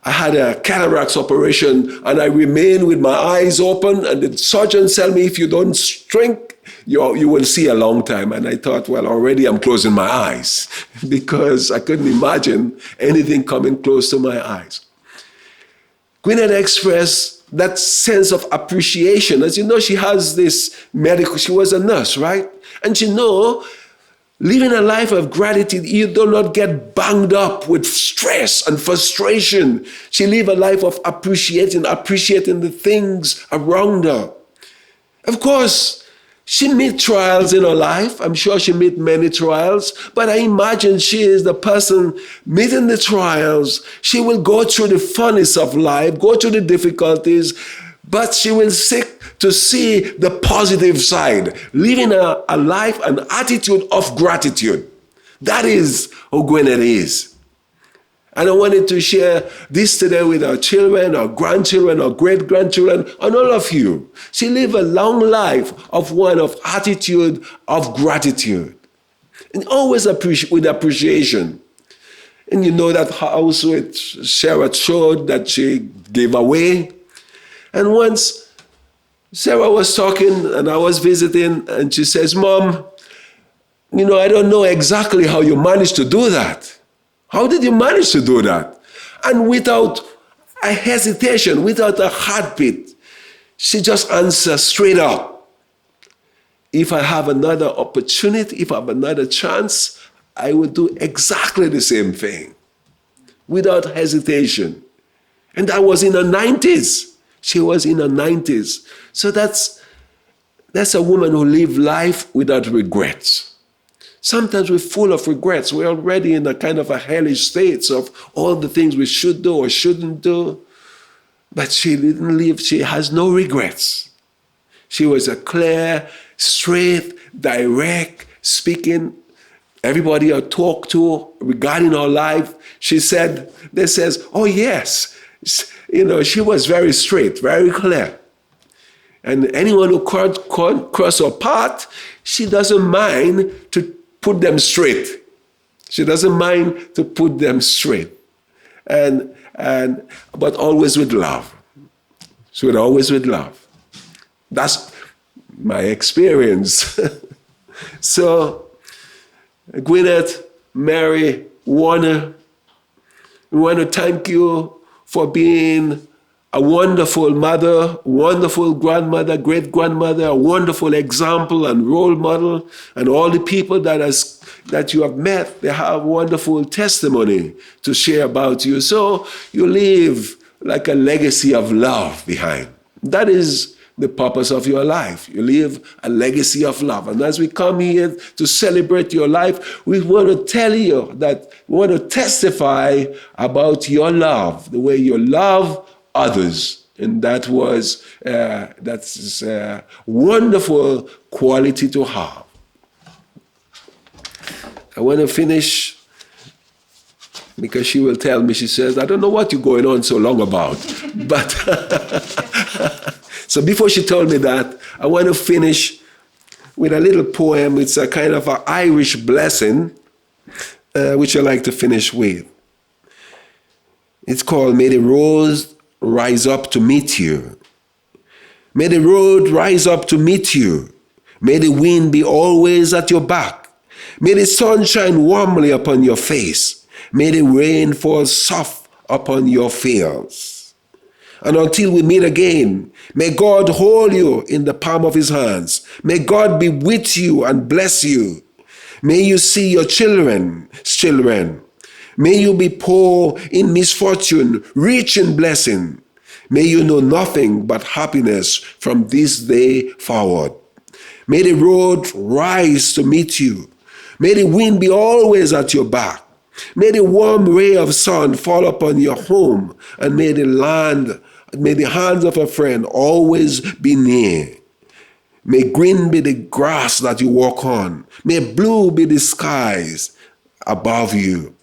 I had a cataracts operation and I remained with my eyes open, and the surgeon told me, if you don't shrink, you will see a long time. And I thought, well, already I'm closing my eyes because I couldn't imagine anything coming close to my eyes. Gwyneth expressed that sense of appreciation. As you know, she has this she was a nurse, right? And she know, living a life of gratitude, you do not get banged up with stress and frustration. She lived a life of appreciating the things around her. Of course, she met trials in her life. I'm sure she met many trials, but I imagine she is the person meeting the trials. She will go through the furnace of life, go through the difficulties, but she will seek to see the positive side, living a life, an attitude of gratitude. That is who Gwyneth is. And I wanted to share this today with our children, our grandchildren, our great-grandchildren, and all of you. She lived a long life of one of attitude of gratitude. And always with appreciation. And you know that house with Sarah showed that she gave away. And once Sarah was talking and I was visiting, and she says, Mom, you know, I don't know exactly how you managed to do that. How did you manage to do that? And without a hesitation, without a heartbeat, she just answered straight up. If I have another opportunity, if I have another chance, I will do exactly the same thing without hesitation. And that was in her 90s. She was in her 90s. So that's a woman who lived life without regrets. Sometimes we're full of regrets. We're already in a kind of a hellish state of all the things we should do or shouldn't do. But she didn't live, she has no regrets. She was a clear, straight, direct speaking. Everybody I talked to regarding her life, they says, oh yes. She was very straight, very clear. And anyone who cross her path, she doesn't mind to put them straight. She doesn't mind to put them straight. But always with love. She would always with love. That's my experience. So, Gwyneth, Mary, Warner, we want to thank you for being a wonderful mother, wonderful grandmother, great-grandmother, a wonderful example and role model, and all the people that you have met, they have wonderful testimony to share about you. So you leave like a legacy of love behind. That is the purpose of your life. You leave a legacy of love. And as we come here to celebrate your life, we want to tell you that we want to testify about your love, the way you love others. And that's a wonderful quality to have. I want to finish because she will tell me, she says, I don't know what you're going on so long about. But so before she told me that, I want to finish with a little poem. It's a kind of an Irish blessing, which I like to finish with. It's called, May the Rose Rise Up to Meet You. May the road rise up to meet you. May the wind be always at your back. May the sun shine warmly upon your face. May the rain fall soft upon your fields. And until we meet again, may God hold you in the palm of his hands. May God be with you and bless you. May you see your children. May you be poor in misfortune, rich in blessing. May you know nothing but happiness from this day forward. May the road rise to meet you. May the wind be always at your back. May the warm ray of sun fall upon your home, and may the hands of a friend always be near. May green be the grass that you walk on. May blue be the skies above you.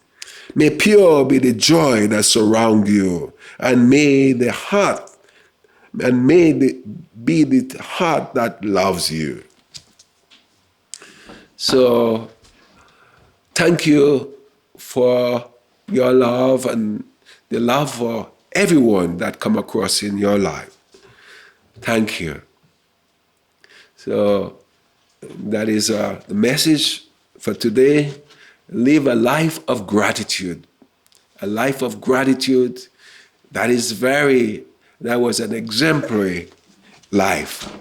May pure be the joy that surrounds you, and may the heart be the heart that loves you. So, thank you for your love and the love for everyone that come across in your life. Thank you. So that is the message for today. Live a life of gratitude. A life of gratitude that was an exemplary life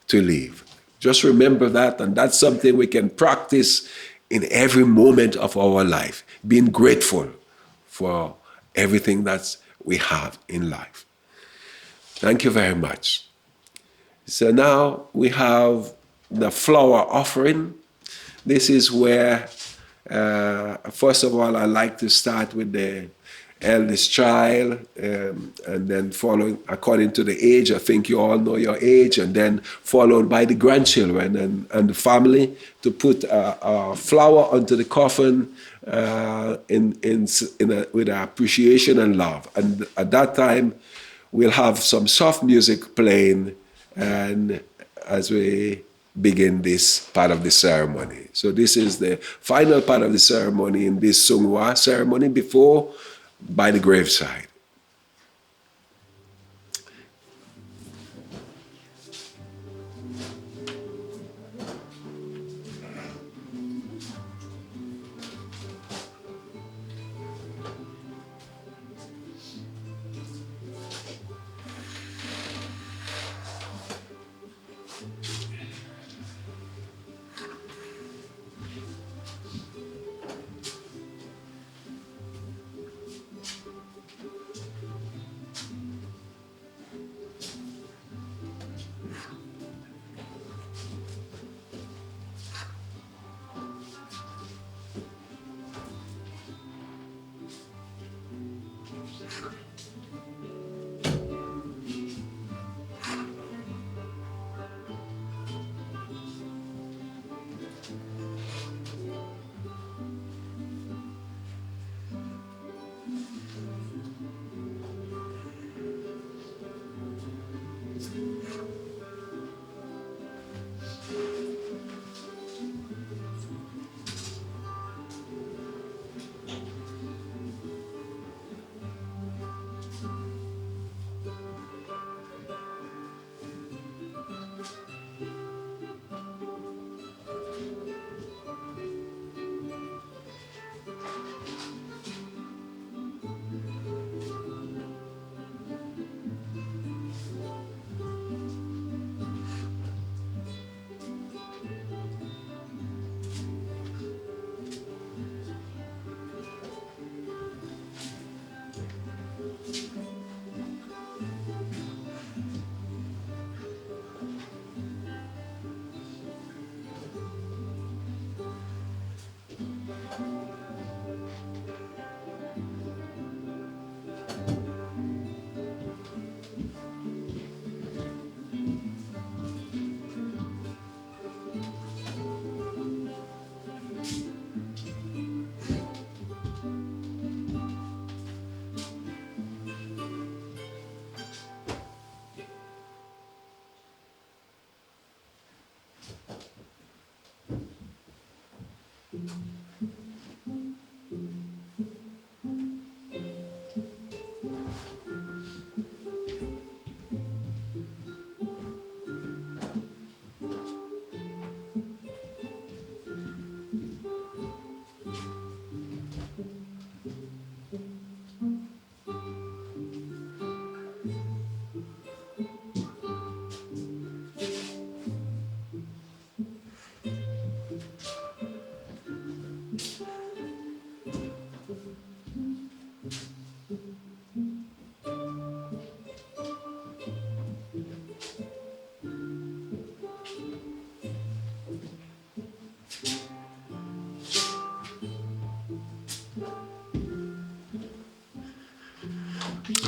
to live. Just remember that, and that's something we can practice in every moment of our life, being grateful for everything that we have in life. Thank you very much. So now we have the flower offering. This is where, first of all, I like to start with the eldest child, and then following according to the age. I think you all know your age, and then followed by the grandchildren and the family to put a flower onto the coffin with appreciation and love. And at that time, we'll have some soft music playing, and as we begin this part of the ceremony. So this is the final part of the ceremony in this Seonghwa ceremony before by the graveside.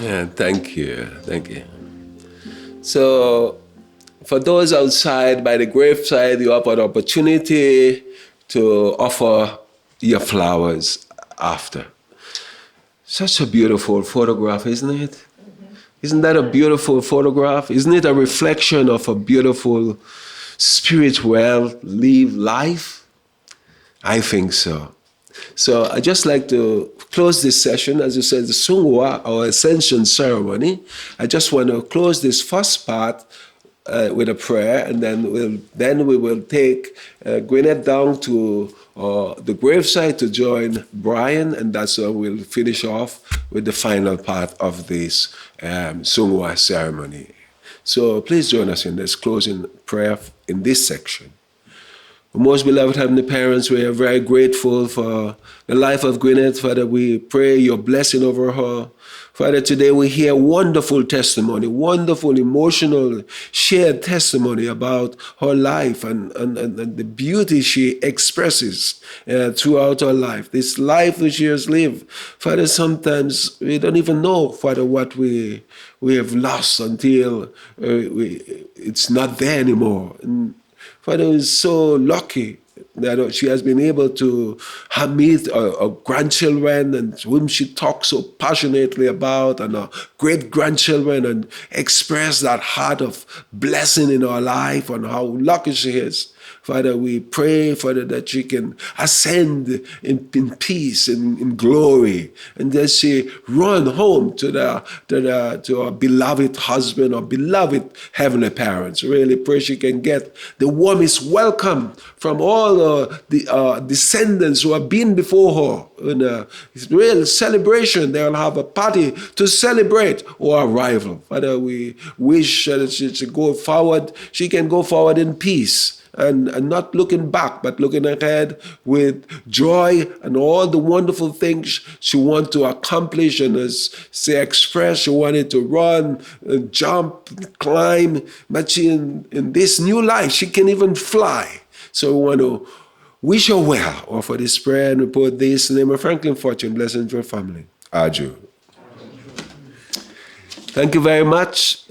Yeah, thank you. Thank you. So, for those outside by the graveside, you have an opportunity to offer your flowers after. Such a beautiful photograph, isn't it? Mm-hmm. Isn't that a beautiful photograph? Isn't it a reflection of a beautiful spiritual live life? I think so. So I just like to close this session, as you said, the Seonghwa, our ascension ceremony. I just want to close this first part with a prayer, and then we will take Gwyneth down to the graveside to join Brian, and that's where we'll finish off with the final part of this Seonghwa ceremony. So please join us in this closing prayer in this section. Most beloved Heavenly Parents, we are very grateful for the life of Gwyneth. Father, we pray your blessing over her. Father, today we hear wonderful testimony, wonderful emotional shared testimony about her life and the beauty she expresses throughout her life. This life that she has lived. Father, sometimes we don't even know, Father, what we have lost until it's not there anymore. And Father is so lucky that she has been able to meet her grandchildren, and whom she talks so passionately about, and her great-grandchildren, and express that heart of blessing in her life and how lucky she is. Father, we pray, Father, that she can ascend in peace and in glory, and that she run home to her beloved husband or beloved heavenly parents. Really pray she can get the warmest welcome from all the descendants who have been before her. In a real celebration, they'll have a party to celebrate her arrival. Father, we wish that she can go forward in peace. And not looking back, but looking ahead with joy and all the wonderful things she wants to accomplish. And as she expressed, she wanted to run, jump, climb. But in this new life, she can even fly. So we want to wish her well. Offer this prayer and report this in the name of Franklin Fortune. Blessings for family. Aju. Thank you very much.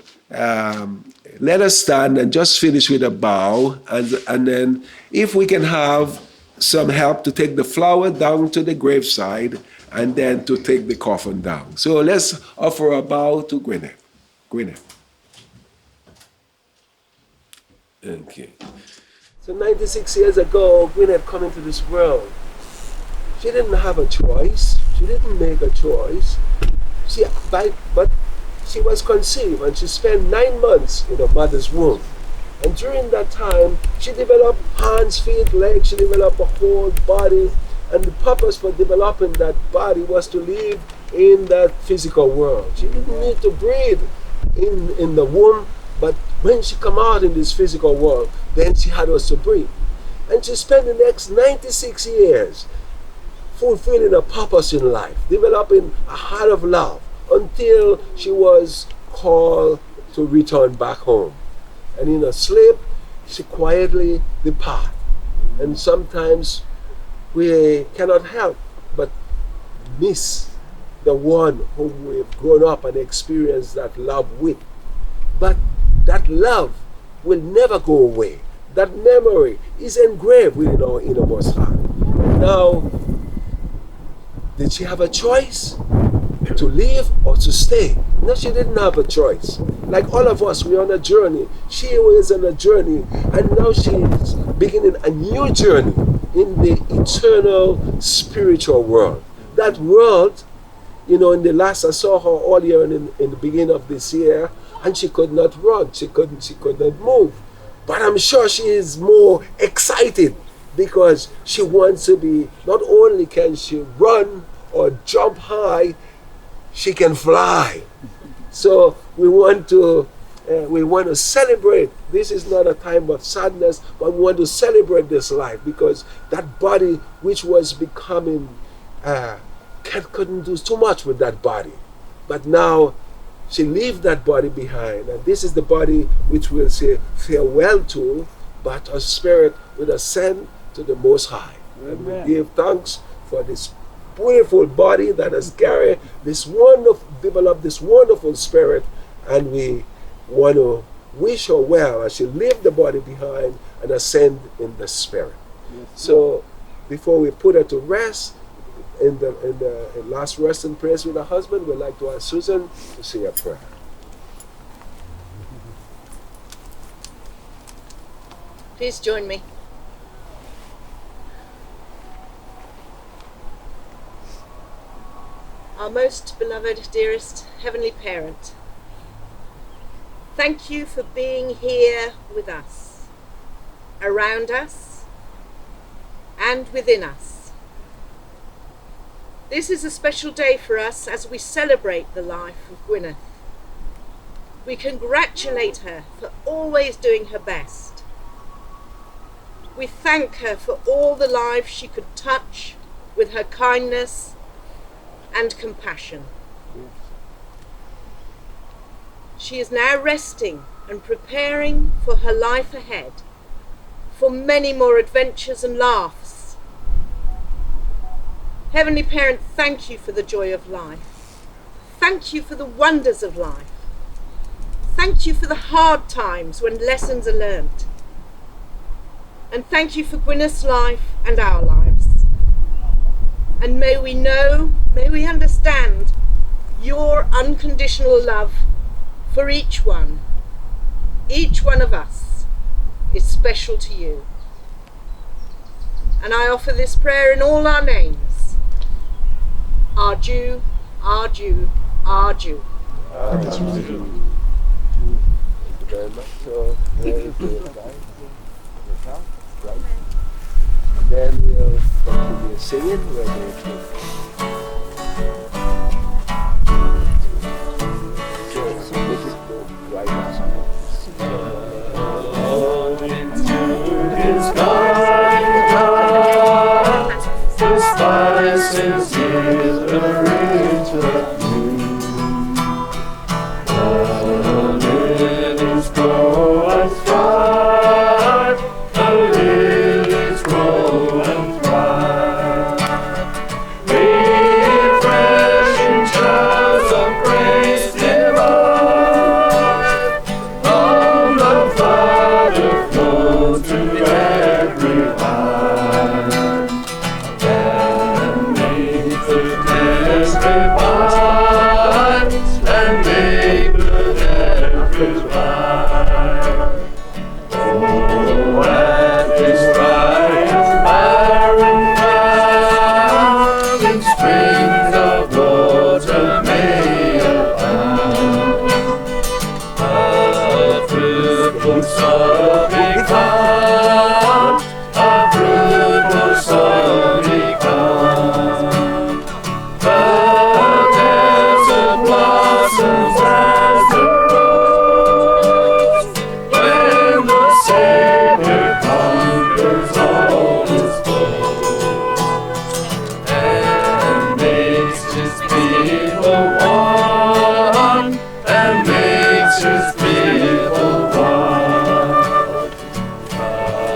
Let us stand and just finish with a bow, and then if we can have some help to take the flower down to the graveside and then to take the coffin down. So let's offer a bow to Gwyneth. Gwyneth. Thank you. So 96 years ago, Gwyneth came into this world. She didn't have a choice. She didn't make a choice. But she was conceived, and she spent 9 months in her mother's womb. And during that time, she developed hands, feet, legs, she developed a whole body. And the purpose for developing that body was to live in that physical world. She didn't need to breathe in the womb, but when she came out in this physical world, then she had us to breathe. And she spent the next 96 years fulfilling a purpose in life, developing a heart of love, until she was called to return back home. And in her sleep, she quietly departed. And sometimes we cannot help but miss the one whom we've grown up and experienced that love with. But that love will never go away. That memory is engraved within our innermost heart. Now, did she have a choice to leave or to stay? No, she didn't have a choice. Like all of us, we're on a journey. She was on a journey, and now she's beginning a new journey. in the eternal spiritual world. That world, in the last, I saw her earlier in the beginning of this year, and she could not run, she could not move. But I'm sure she is more excited because she wants to be, not only can she run or jump high, she can fly. So we want to celebrate. This is not a time of sadness, but we want to celebrate this life, because that body which was becoming, couldn't do too much with that body. But now she leaves that body behind, and this is the body which we'll say farewell to, but her spirit will ascend to the Most High. And we give thanks for this beautiful body that has carried this developed this wonderful spirit, and we want to wish her well as she leave the body behind and ascend in the spirit. So before we put her to rest, in the last rest and praise with her husband, we'd like to ask Susan to say a prayer. Please join me. Our most beloved, dearest Heavenly Parent, thank you for being here with us, around us, and within us. This is a special day for us as we celebrate the life of Gwyneth. We congratulate her for always doing her best. We thank her for all the lives she could touch with her kindness and compassion. She is now resting and preparing for her life ahead, for many more adventures and laughs. Heavenly Parent, thank you for the joy of life. Thank you for the wonders of life. Thank you for the hard times when lessons are learnt. And thank you for Gwyneth's life and our lives. And may we understand your unconditional love for each one. Each one of us is special to you. And I offer this prayer in all our names. Our Jew, our Jew, our Jew. Thank you very much. So, then we'll continue singing. We're going to right now. Into his garden, the spices is a rich perfume. The lilies grow and thrive, the lilies grow and thrive. Refreshing showers of grace divine, from the Father flow to every eye. And make the tears revive, and make the dead revive. Oh, at this bright barren ground, in springs of water may abound. A fruitful soil become, a fruitful soil become. The desert blossoms as the rose, when the Savior conquers all his foes, and makes his people one, and makes his people one.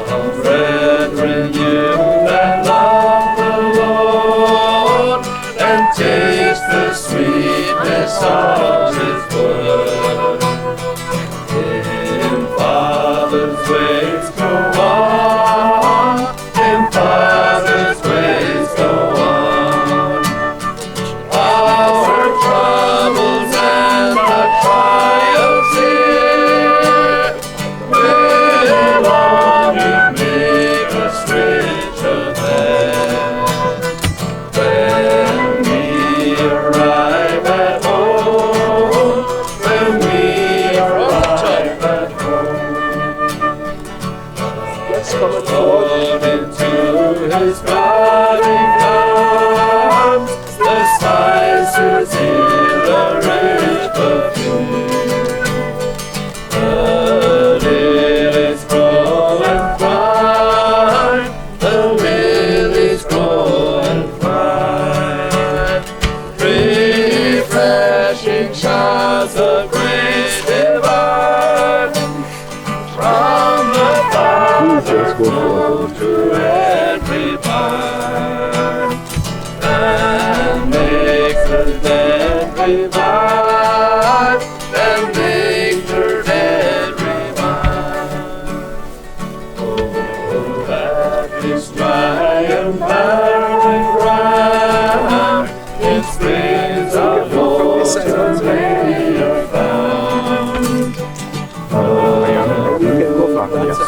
Come, brethren, you that love the Lord, and taste the sweetness of his word. In Father's ways go on, in Father's ways go on. Our troubles and our triumphs here will only make us richer Born into his body comes the spices in the rich perfume. The lilies grow and cry, the lilies grow and cry. Refreshing showers of grace divine from the Father flow to every mind, and makes the dead revive, and makes the dead revive. Oh, that is triumph and grand, in springs of oceans may are found.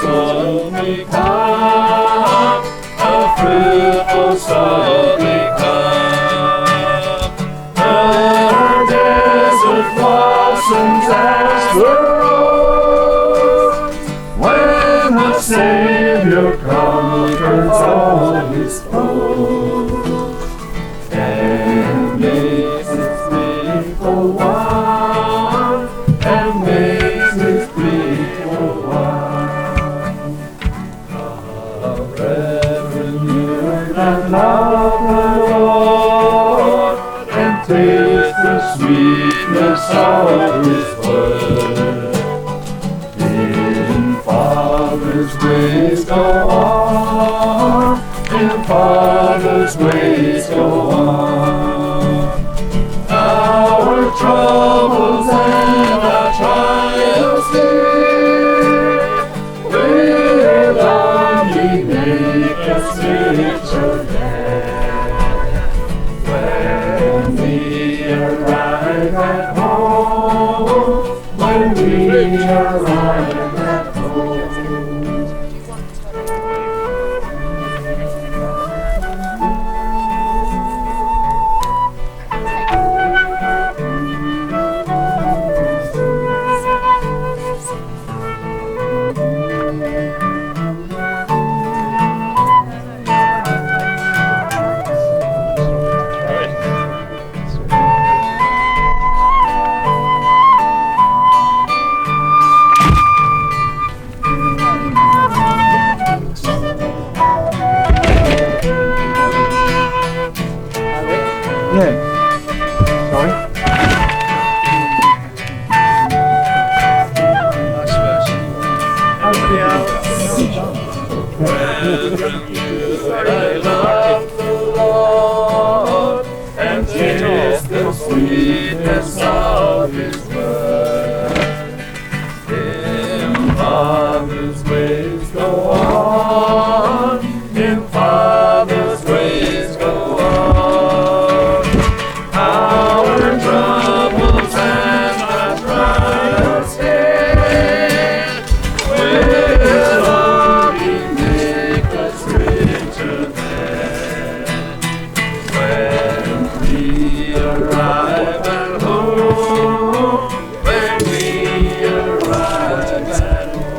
Soul become, a fruitful soul become. The desert blossoms as the rose, when the Savior conquers all his foes, and makes his people one, and makes his people one. And love the Lord, and taste the sweetness of his word. In Father's ways go on, in Father's ways go on. Our troubles and our trials here will only make us richer than when we arrive at home, when we arrive at home. I love the Lord, and taste the sweetness of his word. In Father's ways go on, in Father's ways go on. Our troubles and our trials here will only make us richer than when we arrive at home, when we arrive at home.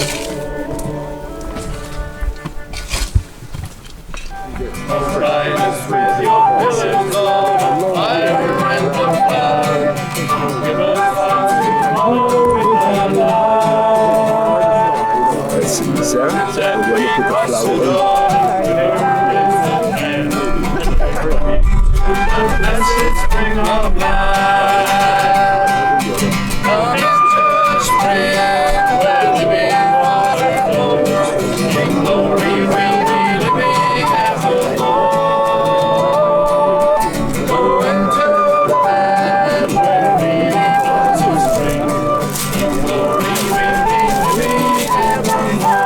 Provide us with your pillars of fire and of blood. Give us hearts to flow with our love. Sarah, we're going to put the flower in. Blessed spring of life, spring where living water flows. In glory we'll be living as of old. Go into the land where living waters spring. In glory we'll be living evermore.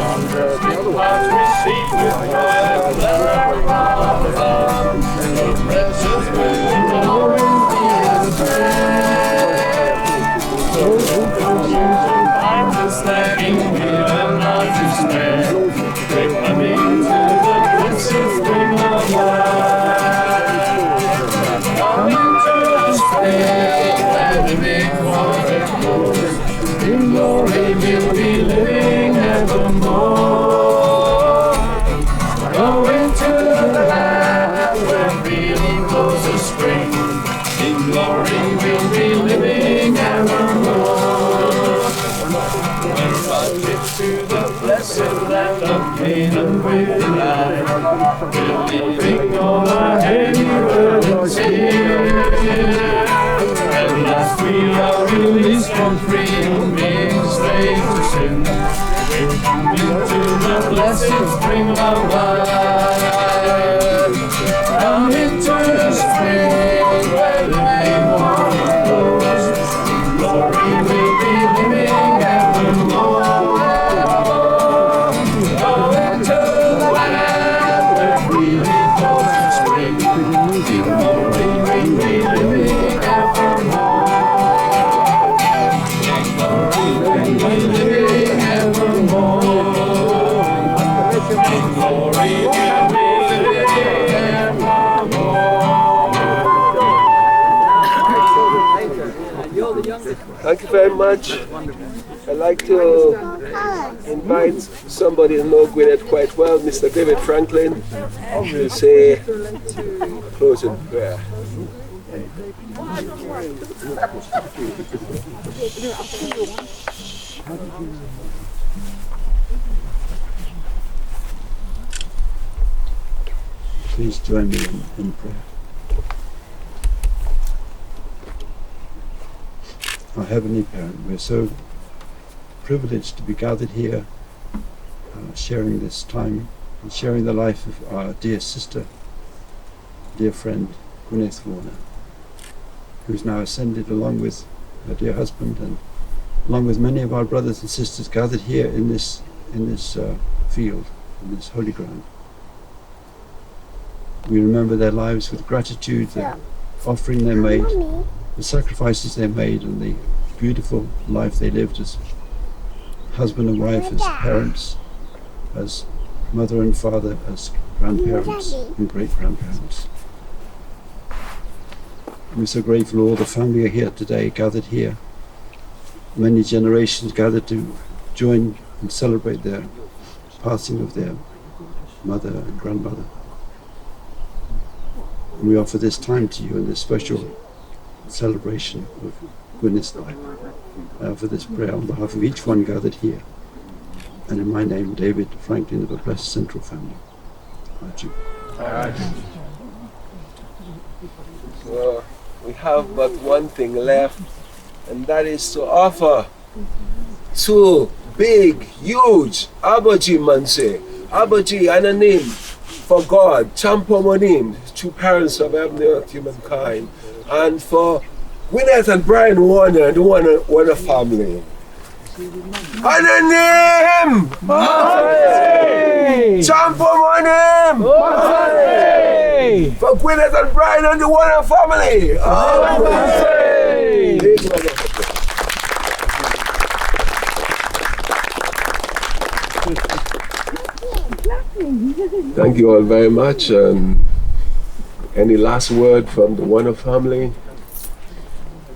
From the big clouds receive with joy the letter of love. The precious will blessed land of Canaan we lie, believing all our heavy burdens here. At last we are released from freedom, being slaves to sin. We come into the blessed spring of life. Come into the spring where the living water flows. Glory will be living evermore. Go into the land where freely flows the spring. Glory will be living evermore. Glory will be living evermore. Glory will be living evermore. Thank you very much. I'd like to invite somebody who knows Gwyneth quite well, Mr. David Franklin, to say a closing prayer. Please join me in prayer. Our Heavenly Parent, we're so privileged to be gathered here, sharing this time and sharing the life of our dear sister, dear friend, Gwyneth Warner, who's now ascended along with her dear husband and along with many of our brothers and sisters gathered here in this field, in this holy ground. We remember their lives with gratitude, the offering they made, the sacrifices they made, and the beautiful life they lived as husband and wife, as parents, as mother and father, as grandparents and great-grandparents. We're so grateful all the family are here today, gathered here. Many generations gathered to join and celebrate their passing of their mother and grandmother. And we offer this time to you in this special celebration of Gwyneth's life. I offer this prayer on behalf of each one gathered here. And in my name, David Franklin of the Blessed Central Family. Archie. So we have but one thing left, and that is to offer two big, huge Abaji Manse, Abaji and a name for God, Champomonim, two parents of heaven and earth, humankind, and for Gwyneth and Brian Warner, the Warner family. And a name! Champomonim! For Gwyneth and Brian and the Warner family! Thank you all very much. Any last word from the Warner family?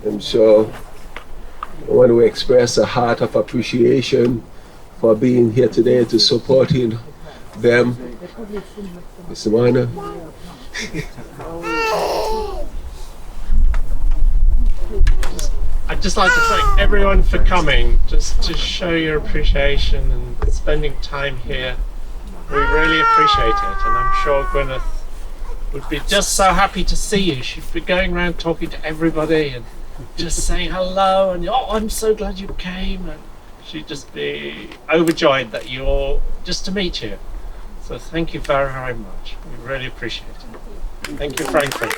I'm sure I want to express a heart of appreciation for being here today to supporting them. Mr. Warner. I'd just like to thank everyone for coming, just to show your appreciation and spending time here. We really appreciate it, and I'm sure Gwyneth would be just so happy to see you. She'd be going around talking to everybody and just saying hello and, oh, I'm so glad you came, and she'd just be overjoyed that you're just to meet you. So thank you very, very much. We really appreciate it. Thank you, Franklin.